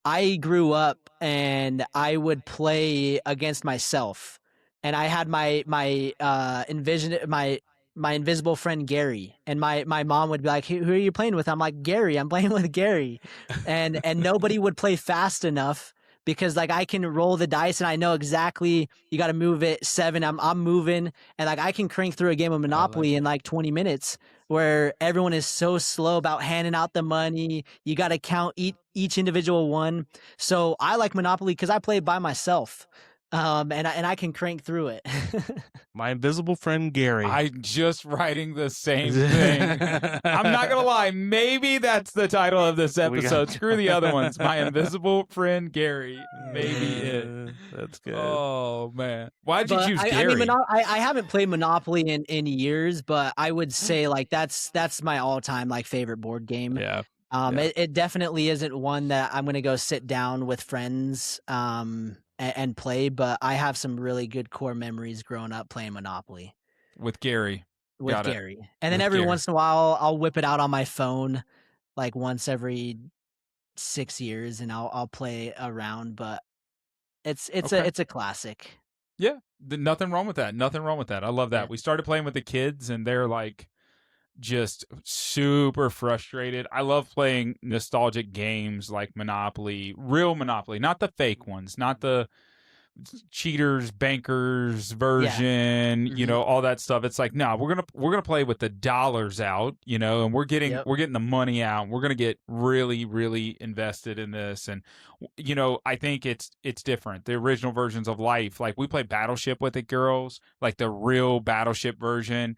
I grew up and I would play against myself, and I had my invisible friend Gary, and my mom would be like, "Who are you playing with?" I'm like, "Gary, I'm playing with Gary," and nobody would play fast enough, because like I can roll the dice and I know exactly you got to move it 7. I'm moving, and like I can crank through a game of Monopoly in like 20 minutes, where everyone is so slow about handing out the money. You got to count each individual one. So I like Monopoly because I play by myself. And I can crank through it. My invisible friend Gary. I'm just writing the same thing. I'm not gonna lie. Maybe that's the title of this episode. Screw the other ones. My invisible friend Gary. Maybe it. That's good. Oh man, why'd you choose Gary? I haven't played Monopoly in years, but I would say like that's my all-time like favorite board game. Yeah. It definitely isn't one that I'm gonna go sit down with friends and play, but I have some really good core memories growing up playing Monopoly with Gary. And then every once in a while I'll whip it out on my phone, like once every 6 years, and I'll play around, but it's a classic. Yeah, nothing wrong with that. I love that. We started playing with the kids, and they're like just super frustrated. I love playing nostalgic games like Monopoly, real Monopoly, not the fake ones, not the cheaters, bankers version, all that stuff. It's like, no, we're gonna play with the dollars out, and we're getting the money out. We're gonna get really, really invested in this, and I think it's different. The original versions of Life, like we play Battleship with it, girls, like the real Battleship version.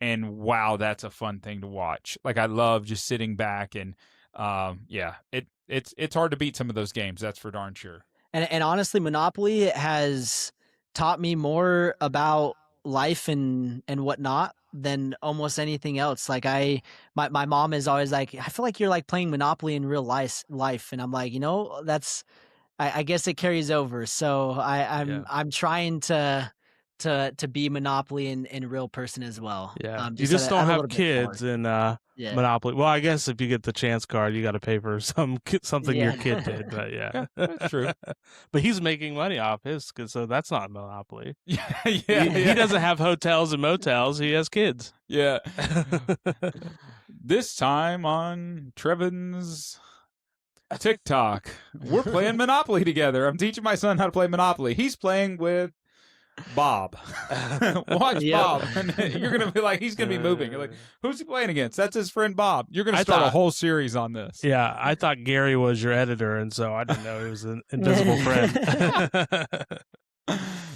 And wow, that's a fun thing to watch. Like I love just sitting back and it's hard to beat some of those games. That's for darn sure. And honestly, Monopoly has taught me more about life and whatnot. than almost anything else. Like my mom is always like, I feel like you're like playing Monopoly in real life. And I'm like, that's, I guess it carries over. So I'm trying to be Monopoly in real person as well. Yeah. You Just just at don't a have little bit kids smaller. in Yeah. Monopoly. Well, I guess if you get the chance card, you got to pay for something your Yeah. kid did. But Yeah, that's true. But he's making money off his, so that's not Monopoly. Yeah, He doesn't have hotels and motels. He has kids. Yeah. This time on Trevin's TikTok, we're playing Monopoly together. I'm teaching my son how to play Monopoly. He's playing with Bob. Watch Yep. Bob. And you're going to be like, he's going to be moving. You're like, who's he playing against? That's his friend Bob. You're going to start a whole series on this. Yeah, I thought Gary was your editor, and so I didn't know he was an invisible friend.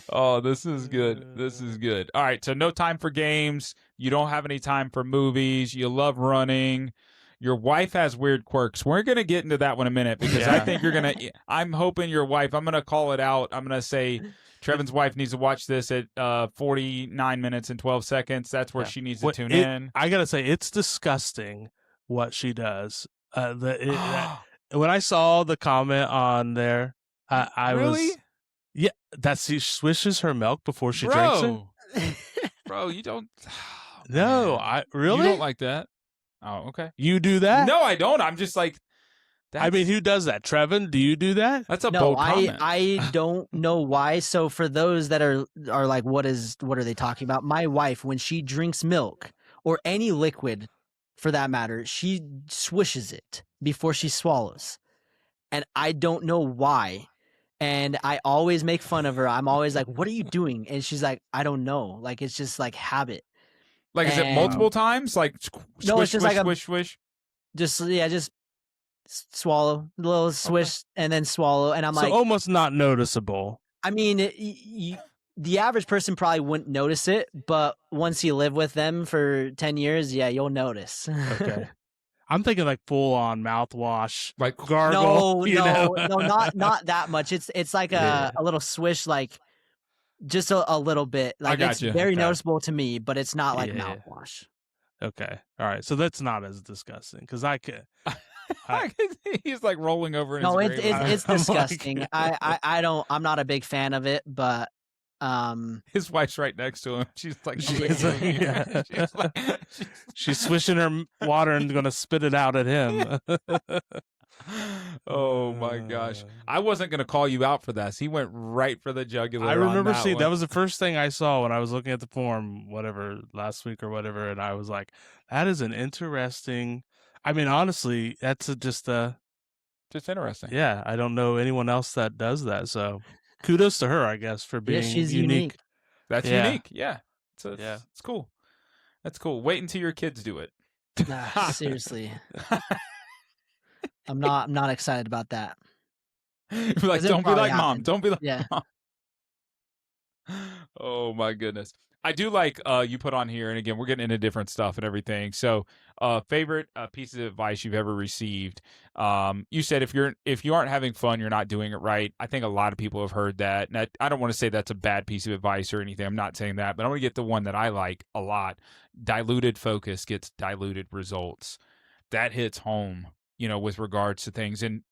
Oh, this is good. This is good. All right, so no time for games. You don't have any time for movies. You love running. Your wife has weird quirks. We're going to get into that one in a minute because I think you're going to – I'm hoping your wife – I'm going to call it out. I'm going to say Trevin's wife needs to watch this at 49 minutes and 12 seconds. That's where she needs to tune in. I got to say, it's disgusting what she does. When I saw the comment on there, I really? was – yeah, that she swishes her milk before she drinks it. Bro, you don't. No, I really. You don't like that? Oh, okay. You do that? No, I don't. I'm just like. I mean, who does that? Trevin, do you do that? That's a bold comment. I don't know why. So for those that are like, what are they talking about? My wife, when she drinks milk or any liquid, for that matter, she swishes it before she swallows, and I don't know why. And I always make fun of her. I'm always like, what are you doing? And she's like, I don't know. Like, it's just like habit. Like, is it multiple times? Like, swish, no, it's just swish, like swish, swish? Just swallow, a little swish, and then swallow. And I'm so like, almost not noticeable. I mean, the average person probably wouldn't notice it, but once you live with them for 10 years, yeah, you'll notice. Okay. I'm thinking like full on mouthwash, like gargle. No, not that much. It's like a little swish, like just a little bit. Like it's very noticeable to me, but it's not like mouthwash. Okay, all right. So that's not as disgusting because I could. He's like rolling over. In his grave. It's disgusting. I'm not a big fan of it, but. His wife's right next to him. She's like, she's swishing her water and gonna spit it out at him. Oh my gosh! I wasn't gonna call you out for this. He went right for the jugular. I remember seeing that was the first thing I saw when I was looking at the form, whatever, last week or whatever, and I was like, "That is an interesting." I mean, honestly, that's just interesting. Yeah, I don't know anyone else that does that, so. Kudos to her, I guess, for being she's unique. That's unique. Yeah. It's cool. That's cool. Wait until your kids do it. Nah, seriously. I'm not excited about that. Like, don't be like mom. Don't be like mom. Oh my goodness. I do like you put on here, and again, we're getting into different stuff and everything. So, favorite piece of advice you've ever received. You said if you aren't having fun, you're not doing it right. I think a lot of people have heard that. And I don't want to say that's a bad piece of advice or anything. I'm not saying that, but I want to get the one that I like a lot. Diluted focus gets diluted results. That hits home, with regards to things. And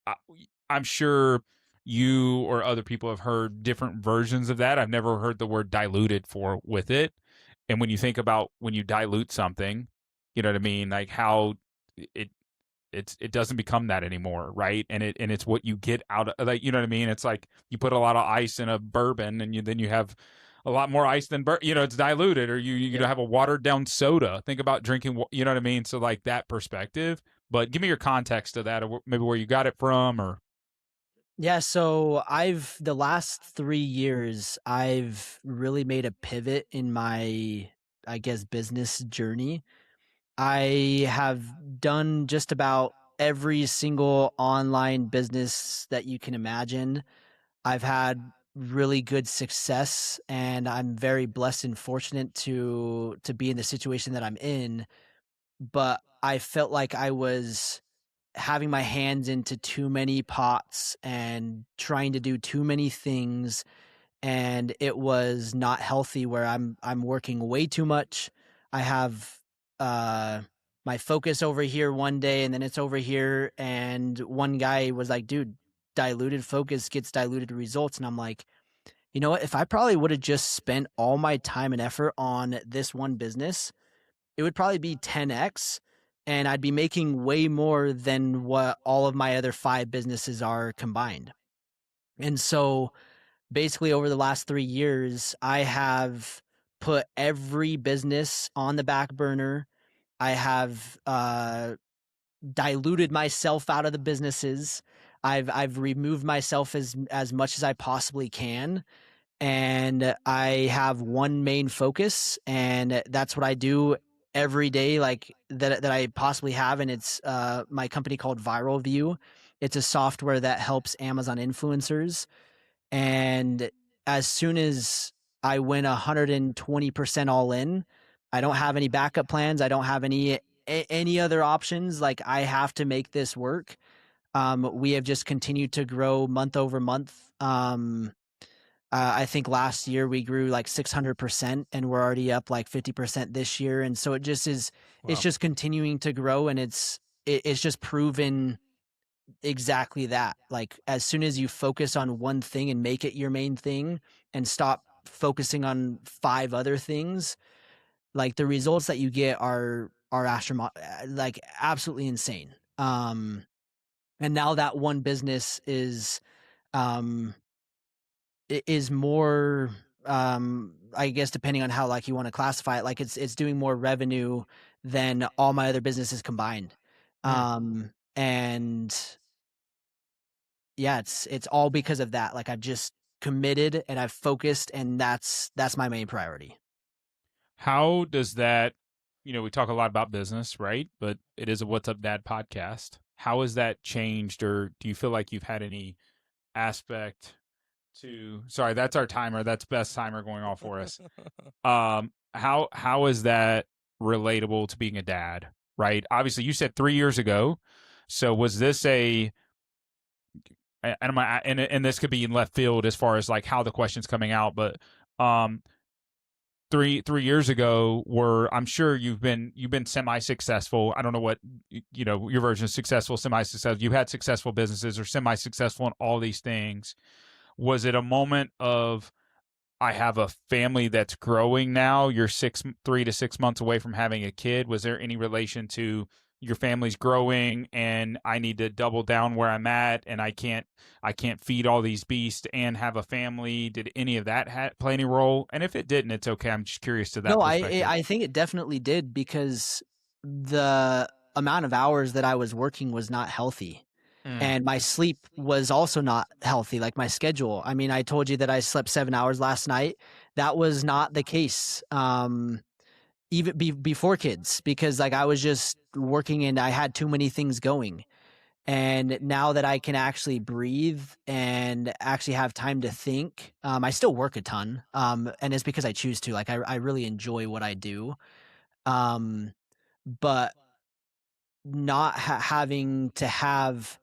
I'm sure you or other people have heard different versions of that. I've never heard the word diluted with it. And when you think about when you dilute something, you know what I mean? Like how it doesn't become that anymore, right? And it's what you get out of, like, you know what I mean? It's like you put a lot of ice in a bourbon, and then you have a lot more ice than it's diluted, or you have a watered down soda. Think about drinking, you know what I mean? So like that perspective. But give me your context of that, or maybe where you got it from, or. Yeah, so the last 3 years, I've really made a pivot in my, I guess, business journey. I have done just about every single online business that you can imagine. I've had really good success, and I'm very blessed and fortunate to be in the situation that I'm in. But I felt like I was having my hands into too many pots and trying to do too many things, and it was not healthy, where I'm working way too much. I have my focus over here one day and then it's over here. And one guy was like, dude, diluted focus gets diluted results. And I'm like, you know what? If I probably would have just spent all my time and effort on this one business, it would probably be 10x, and I'd be making way more than what all of my other 5 businesses are combined. And so basically over the last 3 years, I have put every business on the back burner. I have diluted myself out of the businesses. I've removed myself as much as I possibly can, and I have one main focus, and that's what I do every day, like that I possibly have. And it's my company called Viral View. It's a software that helps Amazon influencers. And as soon as I went 120% all in, I don't have any backup plans. I don't have any other options. Like, I have to make this work. We have just continued to grow month over month. I think last year we grew like 600%, and we're already up like 50% this year. And so it just is, it's just continuing to grow, and it's just proven exactly that. Like, as soon as you focus on one thing and make it your main thing and stop focusing on 5 other things, like, the results that you get are like absolutely insane. And now that one business is more, I guess, depending on how like you want to classify it, like it's doing more revenue than all my other businesses combined. And yeah, it's all because of that. Like, I've just committed and I've focused, and that's my main priority. How does that, we talk a lot about business, right? But it is a What's Up Dad podcast. How has that changed, or do you feel like you've had any aspect to, sorry, that's our timer. That's best timer going off for us. How is that relatable to being a dad, right? Obviously, you said 3 years ago. So was this and this could be in left field as far as like how the question's coming out, but 3 years ago, I'm sure you've been semi-successful. I don't know what your version of successful, semi-successful. You had successful businesses or semi-successful in all these things. Was it a moment of, I have a family that's growing now? You're 3 to 6 months away from having a kid. Was there any relation to your family's growing and I need to double down where I'm at, and I can't feed all these beasts and have a family? Did any of that play any role? And if it didn't, it's okay. I'm just curious to that. No, perspective. I think it definitely did, because the amount of hours that I was working was not healthy. And my sleep was also not healthy, like my schedule. I mean, I told you that I slept 7 hours last night. That was not the case even before kids, because like I was just working and I had too many things going. And now that I can actually breathe and actually have time to think, I still work a ton. And it's because I choose to. Like, I really enjoy what I do. But not having to have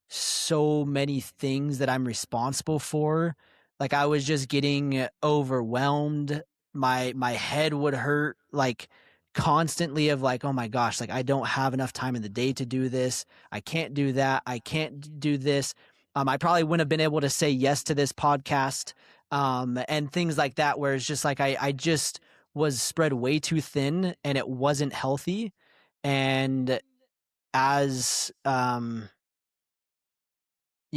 so many things that I'm responsible for. Like, I was just getting overwhelmed. My head would hurt like constantly, of like, oh my gosh, like I don't have enough time in the day to do this. I can't do that. I can't do this. I probably wouldn't have been able to say yes to this podcast, and things like that, where it's just like I just was spread way too thin and it wasn't healthy. And as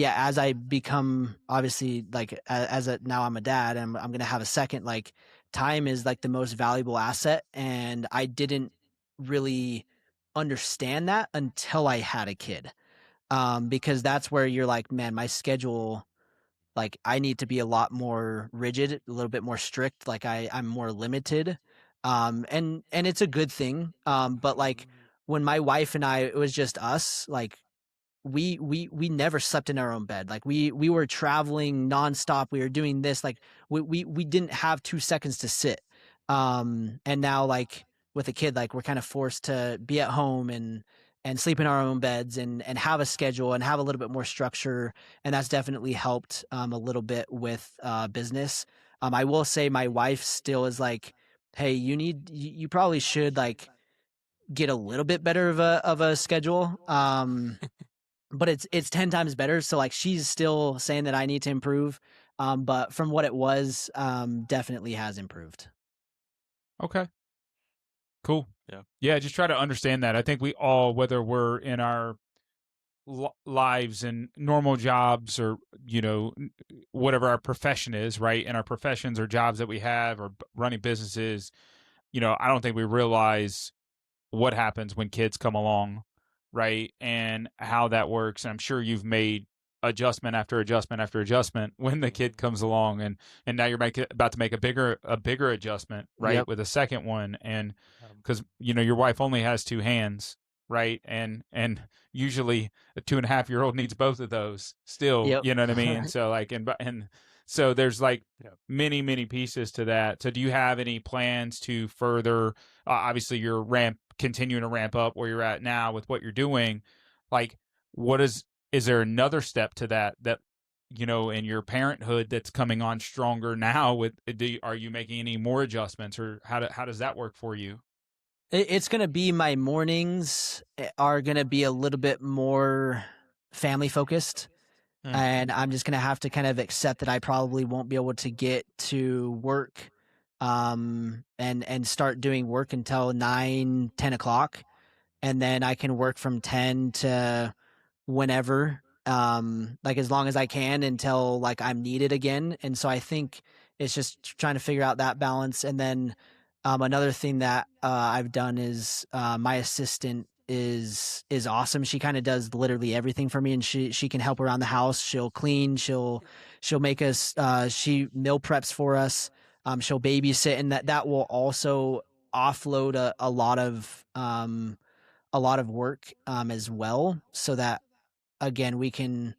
as I become, obviously, like now I'm a dad and I'm going to have a second, like, time is like the most valuable asset. And I didn't really understand that until I had a kid. Because that's where you're like, man, my schedule, like, I need to be a lot more rigid, a little bit more strict. Like, I'm more limited. And it's a good thing. But like, when my wife and I, it was just us, like, we never slept in our own bed. Like, we were traveling nonstop. We were doing this. Like, we didn't have 2 seconds to sit. And now, like, with a kid, like, we're kind of forced to be at home and sleep in our own beds and have a schedule and have a little bit more structure. And that's definitely helped a little bit with business. I will say my wife still is like, hey, you probably should like get a little bit better of a schedule. But it's 10 times better. So like she's still saying that I need to improve. But from what it was, definitely has improved. Okay. Cool. Yeah. Yeah, just try to understand that. I think we all, whether we're in our lives and normal jobs or, whatever our profession is, right? And our professions or jobs that we have or running businesses, I don't think we realize what happens when kids come along, right? And how that works. And I'm sure you've made adjustment after adjustment after adjustment when the kid comes along, and now you're about to make a bigger adjustment, right? Yep. With a second one. And because your wife only has two hands, right? And usually a 2.5-year-old needs both of those still, Yep. you know what I mean? So like, and so there's like many pieces to that. So do you have any plans to further, obviously you're continuing to ramp up where you're at now with what you're doing? Like, is there another step to that in your parenthood that's coming on stronger now? Are you making any more adjustments, or how does that work for you? It's going to be my mornings are going to be a little bit more family focused. And I'm just going to have to kind of accept that I probably won't be able to get to work and start doing work until 9, 10 o'clock. And then I can work from 10 to whenever, like as long as I can until like I'm needed again. And so I think it's just trying to figure out that balance. And then another thing that I've done is my assistant is awesome. She kind of does literally everything for me, and she can help around the house. She'll clean. She'll make us. She meal preps for us. She'll babysit, and that will also offload a lot of work as well, so that again we can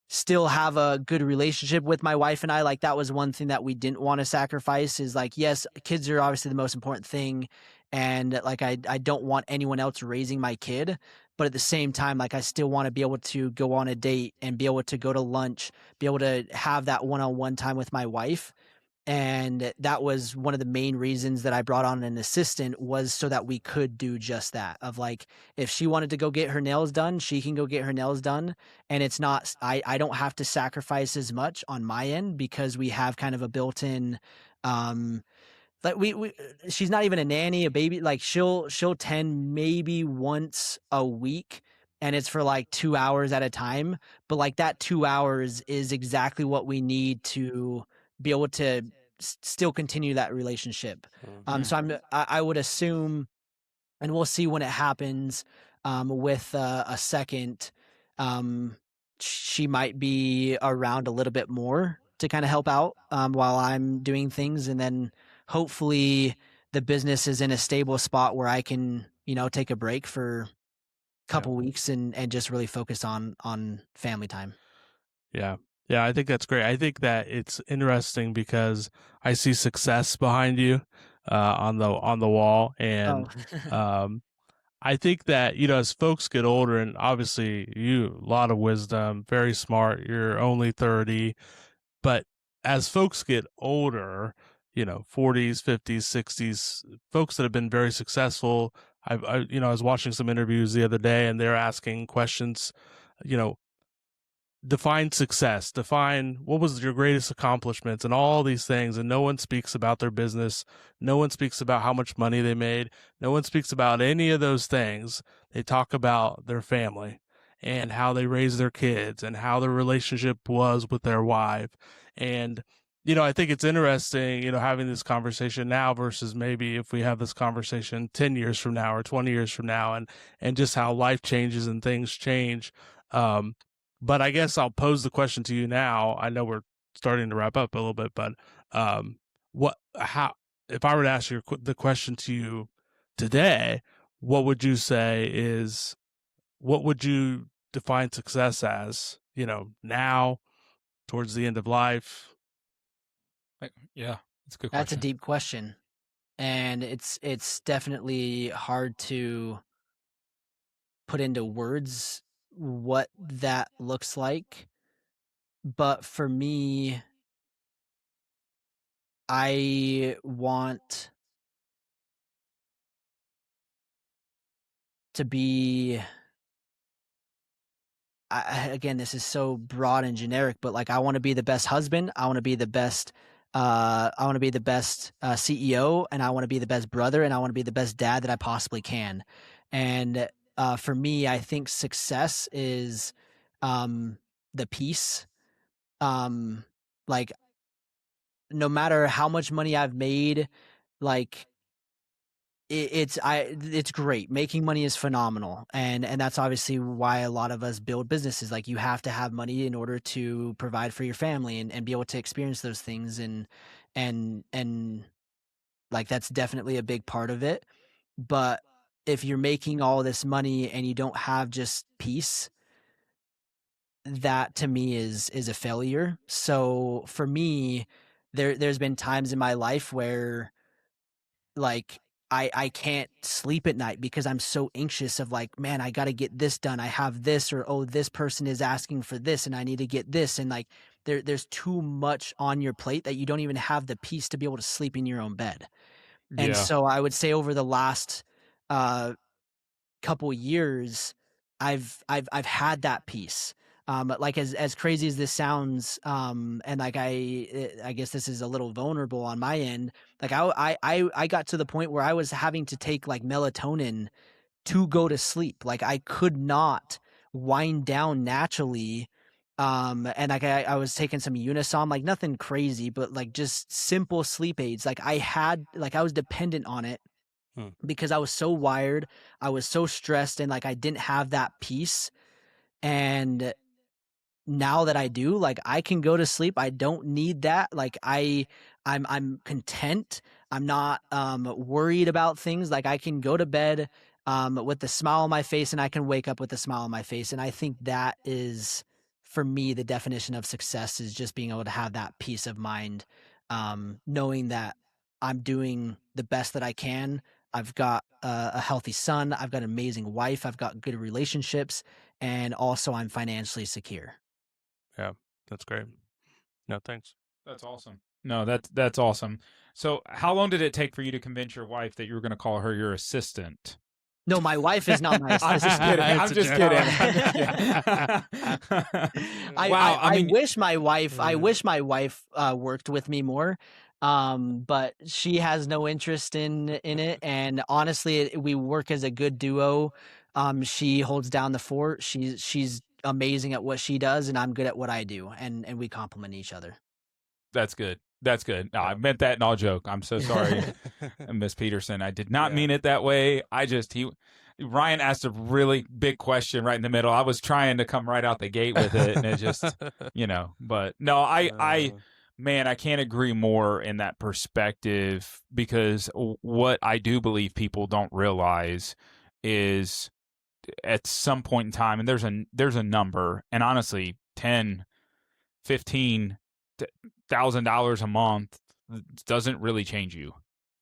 still have a good relationship with my wife and I. Like that was one thing that we didn't want to sacrifice, is like, yes, kids are obviously the most important thing. And like, I don't want anyone else raising my kid, but at the same time, like I still want to be able to go on a date and be able to go to lunch, be able to have that one-on-one time with my wife. And that was one of the main reasons that I brought on an assistant, was so that we could do just that. Of like, if she wanted to go get her nails done, she can go get her nails done. And it's not, I don't have to sacrifice as much on my end, because we have kind of a built-in, like we she's not even a nanny, a baby. Like she'll tend maybe once a week, and it's for like 2 hours at a time. But like that 2 hours is exactly what we need to be able to still continue that relationship. So I would assume, and we'll see when it happens, with a second, she might be around a little bit more to kind of help out while I'm doing things. And then hopefully the business is in a stable spot where I can, take a break for a couple weeks and just really focus on family time. Yeah. Yeah, I think that's great. I think that it's interesting because I see success behind you on the wall, and I think that as folks get older, and obviously you a lot of wisdom, very smart. You're only 30, but as folks get older, 40s, 50s, 60s, folks that have been very successful. I was watching some interviews the other day, and they're asking questions. Define success, define what was your greatest accomplishments, and all these things. And no one speaks about their business. No one speaks about how much money they made. No one speaks about any of those things. They talk about their family and how they raised their kids and how their relationship was with their wife. And, I think it's interesting, having this conversation now versus maybe if we have this conversation 10 years from now or 20 years from now, and just how life changes and things change. But I guess I'll pose the question to you now. I know we're starting to wrap up a little bit, but if I were to ask you the question to you today, what would you define success as, now, towards the end of life? Yeah, that's a good question. That's a deep question. And it's definitely hard to put into words what that looks like. But for me, I want to be, again, this is so broad and generic, but like I want to be the best husband, I want to be the best CEO, and I want to be the best brother, and I want to be the best dad that I possibly can. And for me, I think success is the peace. Like no matter how much money I've made, like it's great. Making money is phenomenal, and that's obviously why a lot of us build businesses. Like you have to have money in order to provide for your family and be able to experience those things, and like that's definitely a big part of it. But if you're making all this money and you don't have just peace, that to me is a failure. So for me, there's been times in my life where like I can't sleep at night because I'm so anxious of like, man, I got to get this done. I have this, or oh, this person is asking for this and I need to get this. And like there's too much on your plate that you don't even have the peace to be able to sleep in your own bed. And Yeah. so I would say over the last couple years, I've had that peace. Like as crazy as this sounds, and like I guess this is a little vulnerable on my end. Like I got to the point where I was having to take like melatonin to go to sleep. Like I could not wind down naturally. And like I was taking some Unisom, like nothing crazy, but like just simple sleep aids. Like I was dependent on it because I was so wired, I was so stressed, and like I didn't have that peace. And now that I do, like I can go to sleep. I don't need that. Like I'm content. I'm not worried about things. Like I can go to bed with a smile on my face, and I can wake up with a smile on my face. And I think that is, for me, the definition of success is just being able to have that peace of mind, knowing that I'm doing the best that I can. I've got a healthy son. I've got an amazing wife. I've got good relationships, and also I'm financially secure. Yeah, that's great. No, thanks. That's awesome. No, that's awesome. So, how long did it take for you to convince your wife that you were going to call her your assistant? No, my wife is not my I'm just assistant. kidding. I'm just kidding. Wow. I wish my wife worked with me more. But she has no interest in it. And honestly, we work as a good duo. She holds down the fort. She's amazing at what she does, and I'm good at what I do. And we complement each other. That's good. That's good. No, I meant that in all joke. I'm so sorry, Miss Peterson. I did not mean it that way. Ryan asked a really big question right in the middle. I was trying to come right out the gate with it, and it just, but no, man, I can't agree more in that perspective, because what I do believe people don't realize is at some point in time, and there's a number, and honestly, $10,000-$15,000 a month doesn't really change you,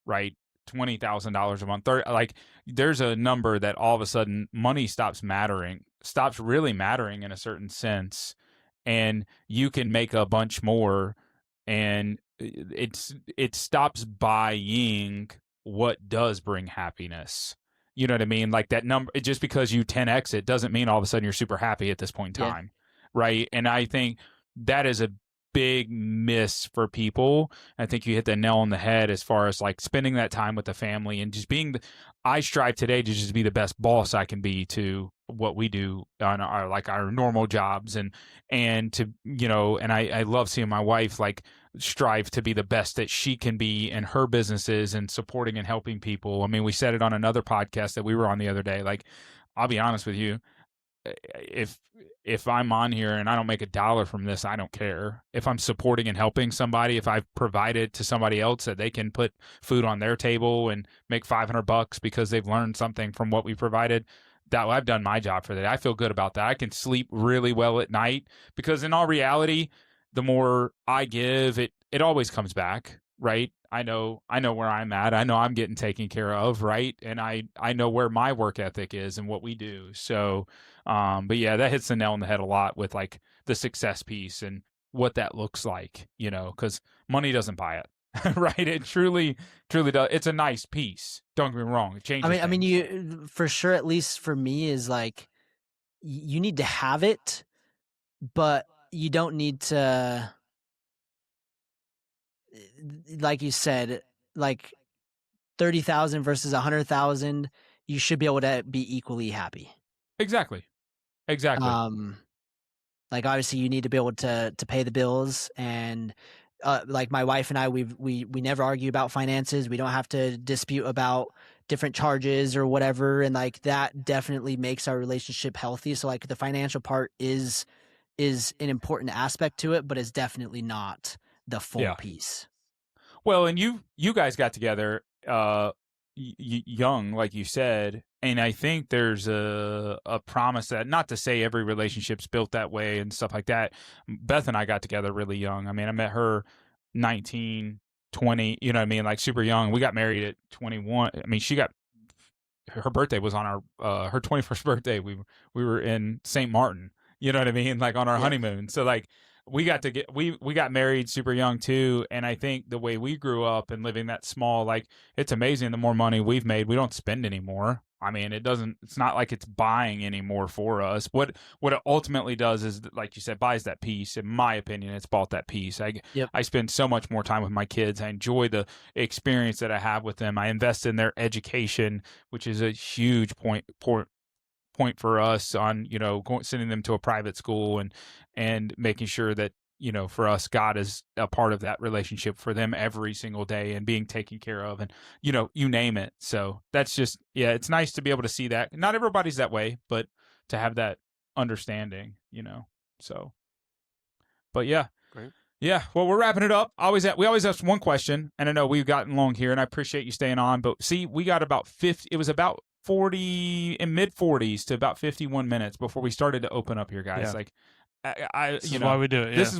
right? $20,000 a month, there's a number that all of a sudden money stops really mattering in a certain sense, and you can make a bunch more, and it stops buying what does bring happiness. You know what I mean? Like that number, just because you 10x it doesn't mean all of a sudden you're super happy at this point in time, right? And I think that is a big miss for people. I think you hit the nail on the head as far as like spending that time with the family and just I strive today to just be the best boss I can be to what we do on our normal jobs, and to, and I love seeing my wife like strive to be the best that she can be in her businesses and supporting and helping people. I mean, we said it on another podcast that we were on the other day. Like, I'll be honest with you, if I'm on here and I don't make $1 from this, I don't care. If I'm supporting and helping somebody, if I've provided to somebody else that they can put food on their table and make $500 because they've learned something from what we provided, that I've done my job for that. I feel good about that. I can sleep really well at night, because in all reality, the more I give, it always comes back, right? I know where I'm at. I know I'm getting taken care of, right? And I know where my work ethic is and what we do. So, but yeah, that hits the nail on the head a lot with like the success piece and what that looks like, because money doesn't buy it. right? It truly does. It's a nice piece. Don't get me wrong. It changes. I mean, things. you for sure. At least for me, is like you need to have it, but you don't need to. Like you said, like 30,000 versus 100,000, you should be able to be equally happy. Exactly. Like obviously you need to be able to pay the bills, and like my wife and I, we never argue about finances. We don't have to dispute about different charges or whatever, and like that definitely makes our relationship healthy. So like the financial part is an important aspect to it, but it's definitely not the full piece. Well, and you guys got together young, like you said, and I think there's a promise that, not to say every relationship's built that way and stuff like that. Beth and I got together really young. I mean, I met her 19, 20, you know what I mean, like super young. We got married at 21. I mean, her birthday was on her 21st birthday. We were in St. Martin, you know what I mean, like on our honeymoon. So like we got married super young too, and I think the way we grew up and living that small, like it's amazing the more money we've made, we don't spend anymore. I mean, it's not like it's buying anymore for us. What it ultimately does is, like you said, buys that peace. In my opinion, it's bought that peace. I spend so much more time with my kids. I enjoy the experience that I have with them. I invest in their education, which is a huge point for us on, sending them to a private school and making sure that, for us, God is a part of that relationship for them every single day and being taken care of, and, you name it. So that's just, it's nice to be able to see that. Not everybody's that way, but to have that understanding, so, but yeah. Great. Yeah, well, we're wrapping it up. We always ask one question, and I know we've gotten long here, and I appreciate you staying on, but see, we got about 50, it was about 40 in mid 40s to about 51 minutes before we started to open up here, guys. Like this is why we do it. Yeah. This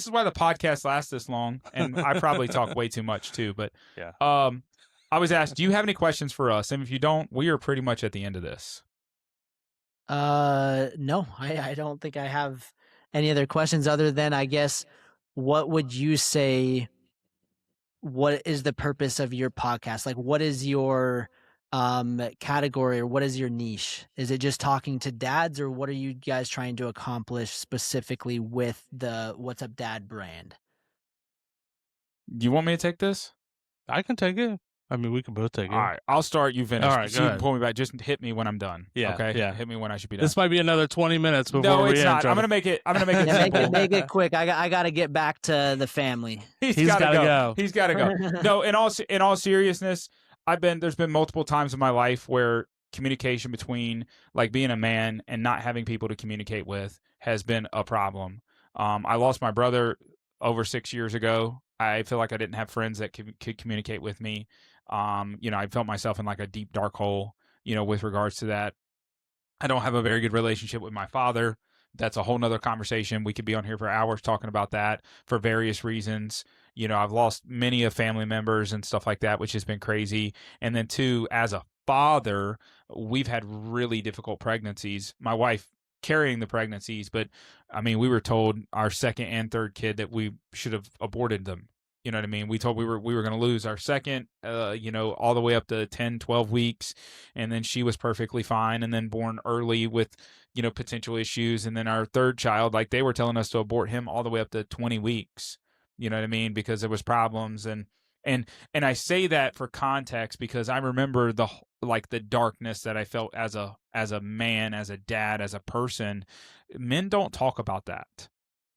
is why the podcast lasts this long, and I probably talk way too much too, but I was asked, do you have any questions for us? And if you don't, we are pretty much at the end of this. No, I don't think I have any other questions other than, I guess, what would you say, what is the purpose of your podcast? Like, what is your category, or what is your niche? Is it just talking to dads, or what are you guys trying to accomplish specifically with the What's Up Dad brand? Do you want me to take this? I can take it. I mean, we can both take it. All right, I'll start. You finish. All right, so you can pull me back. Just hit me when I'm done. Yeah. Okay. Yeah. Hit me when I should be done. This might be another 20 minutes before no, we it's not. end. I'm gonna make it. Yeah, simple. make it quick. I got to get back to the family. He's gotta go. He's gotta go. No, in all seriousness, there's been multiple times in my life where communication between, like, being a man and not having people to communicate with has been a problem. I lost my brother over 6 years ago. I feel like I didn't have friends that could communicate with me. I felt myself in like a deep, dark hole, with regards to that. I don't have a very good relationship with my father. That's a whole nother conversation. We could be on here for hours talking about that for various reasons. I've lost many of family members and stuff like that, which has been crazy. And then too, as a father, we've had really difficult pregnancies. My wife carrying the pregnancies, but I mean, we were told our second and third kid that we should have aborted them. You know what I mean? We told we were going to lose our second, all the way up to 10, 12 weeks. And then she was perfectly fine, and then born early with, potential issues. And then our third child, like, they were telling us to abort him all the way up to 20 weeks. You know what I mean? Because there was problems. And I say that for context because I remember the darkness that I felt as a man, as a dad, as a person. Men don't talk about that.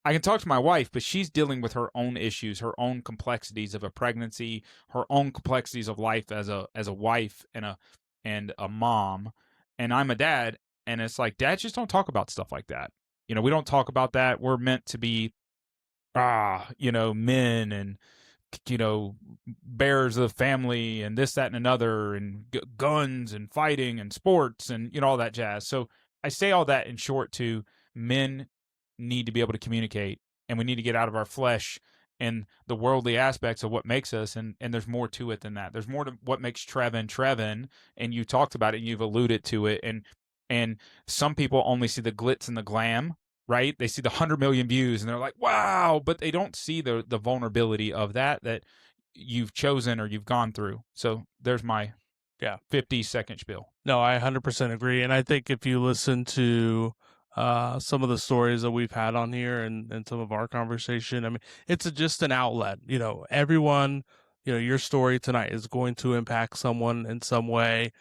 I can talk to my wife, but she's dealing with her own issues, her own complexities of a pregnancy, her own complexities of life as a wife and a mom. And I'm a dad, and it's like, dads just don't talk about stuff like that. We don't talk about that. We're meant to be men and bearers of family and this, that, and another, and guns and fighting and sports and all that jazz. So I say all that in short to men need to be able to communicate, and we need to get out of our flesh and the worldly aspects of what makes us, and there's more to it than that. There's more to what makes Trevin, and you talked about it and you've alluded to it, and some people only see the glitz and the glam, right? They see the 100 million views and they're like, wow, but they don't see the vulnerability of that you've chosen or you've gone through. So there's my 50-second spiel. No, I 100% agree. And I think if you listen to some of the stories that we've had on here and some of our conversation, I mean, it's just an outlet. Everyone, your story tonight is going to impact someone in some way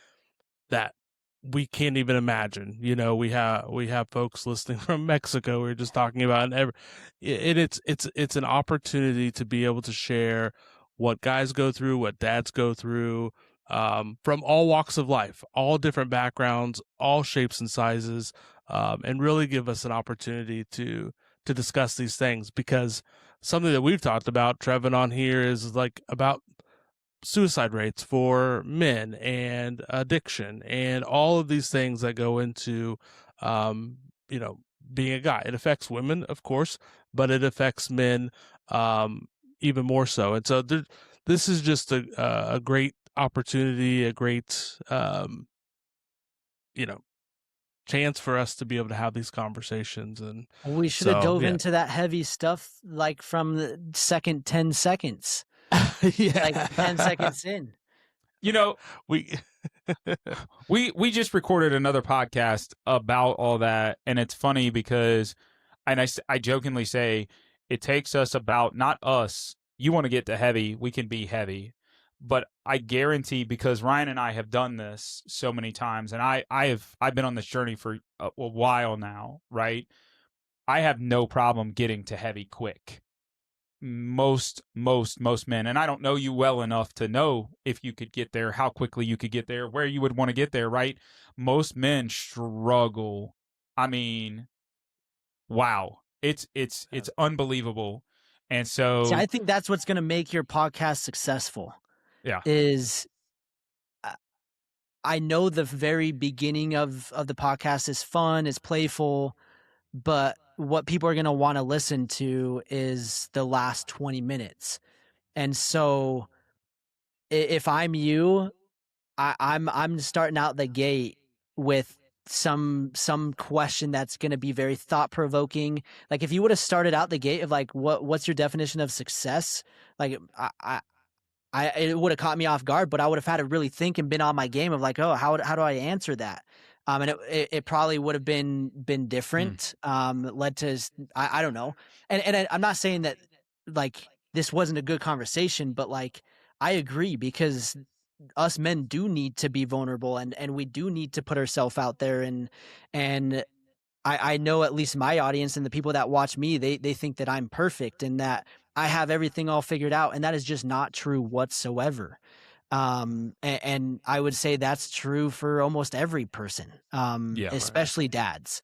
that we can't even imagine. We have folks listening from Mexico. We were just talking about, and it's an opportunity to be able to share what guys go through, what dads go through, from all walks of life, all different backgrounds, all shapes and sizes, and really give us an opportunity to discuss these things, because something that we've talked about, Trevin, on here is like about suicide rates for men and addiction and all of these things that go into, being a guy. It affects women, of course, but it affects men even more so. And so this is just a great opportunity, a great, chance for us to be able to have these conversations. And we should have dove into that heavy stuff like from the second 10 seconds. Like 10 seconds in. We just recorded another podcast about all that, and it's funny because, and I jokingly say, it takes us about, not us, you want to get to heavy, we can be heavy, but I guarantee, because Ryan and I have done this so many times, and I've been on this journey for a while now, right? I have no problem getting to heavy quick. Most men, and I don't know you well enough to know if you could get there, how quickly you could get there, where you would want to get there, right? Most men struggle. I mean, wow, it's unbelievable. And so see, I think that's what's going to make your podcast successful. Yeah, is I know the very beginning of the podcast is fun, is playful, but what people are going to want to listen to is the last 20 minutes. And so if I'm you, I'm starting out the gate with some question that's going to be very thought provoking. Like if you would have started out the gate of like, what's your definition of success? Like it would have caught me off guard, but I would have had to really think and been on my game of like, oh, how do I answer that? And it probably would have been different. Led to I don't know. And I'm not saying that like this wasn't a good conversation, but like I agree, because us men do need to be vulnerable and we do need to put ourselves out there, and I know at least my audience and the people that watch me, they think that I'm perfect and that I have everything all figured out, and that is just not true whatsoever. And I would say that's true for almost every person, especially dads.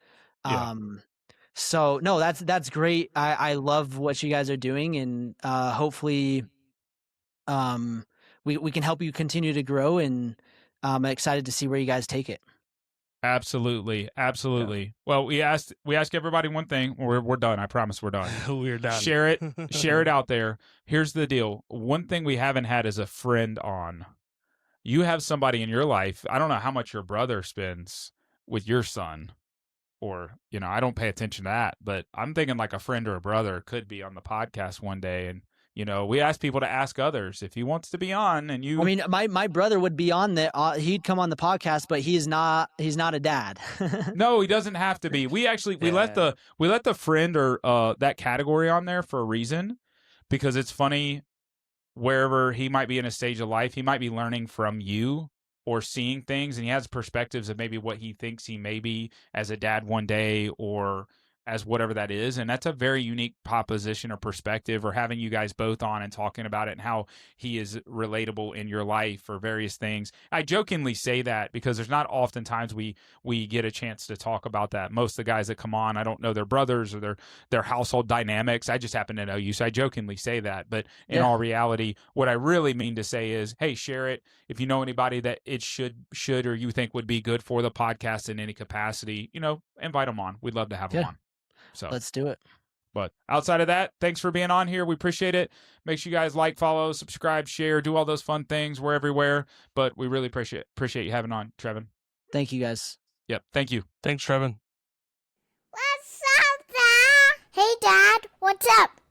So no, that's great. I love what you guys are doing, and hopefully we can help you continue to grow, and I'm excited to see where you guys take it. Absolutely. Well, we ask everybody one thing. We're done. I promise we're done. We're done. Share it out there. Here's the deal. One thing we haven't had is a friend on. You have somebody in your life. I don't know how much your brother spends with your son, or, I don't pay attention to that, but I'm thinking like a friend or a brother could be on the podcast one day. And, we ask people to ask others if he wants to be on, and I mean, my brother would be on he'd come on the podcast, but he's not a dad. No, he doesn't have to be. We let the friend or that category on there for a reason, because it's funny, wherever he might be in a stage of life, he might be learning from you or seeing things, and he has perspectives of maybe what he thinks he may be as a dad one day, or as whatever that is. And that's a very unique proposition or perspective, or having you guys both on and talking about it and how he is relatable in your life or various things. I jokingly say that because there's not oftentimes we get a chance to talk about that. Most of the guys that come on, I don't know their brothers or their household dynamics. I just happen to know you. So I jokingly say that. But in all reality, what I really mean to say is, hey, share it. If you know anybody that it should or you think would be good for the podcast in any capacity, invite them on. We'd love to have them on. So let's do it. But outside of that, thanks for being on here. We appreciate it. Make sure you guys like, follow, subscribe, share, do all those fun things. We're everywhere. But we really appreciate you having on, Trevin. Thank you, guys. Yep. Thank you. Thanks, Trevin. What's up, Dad? Hey, Dad. What's up?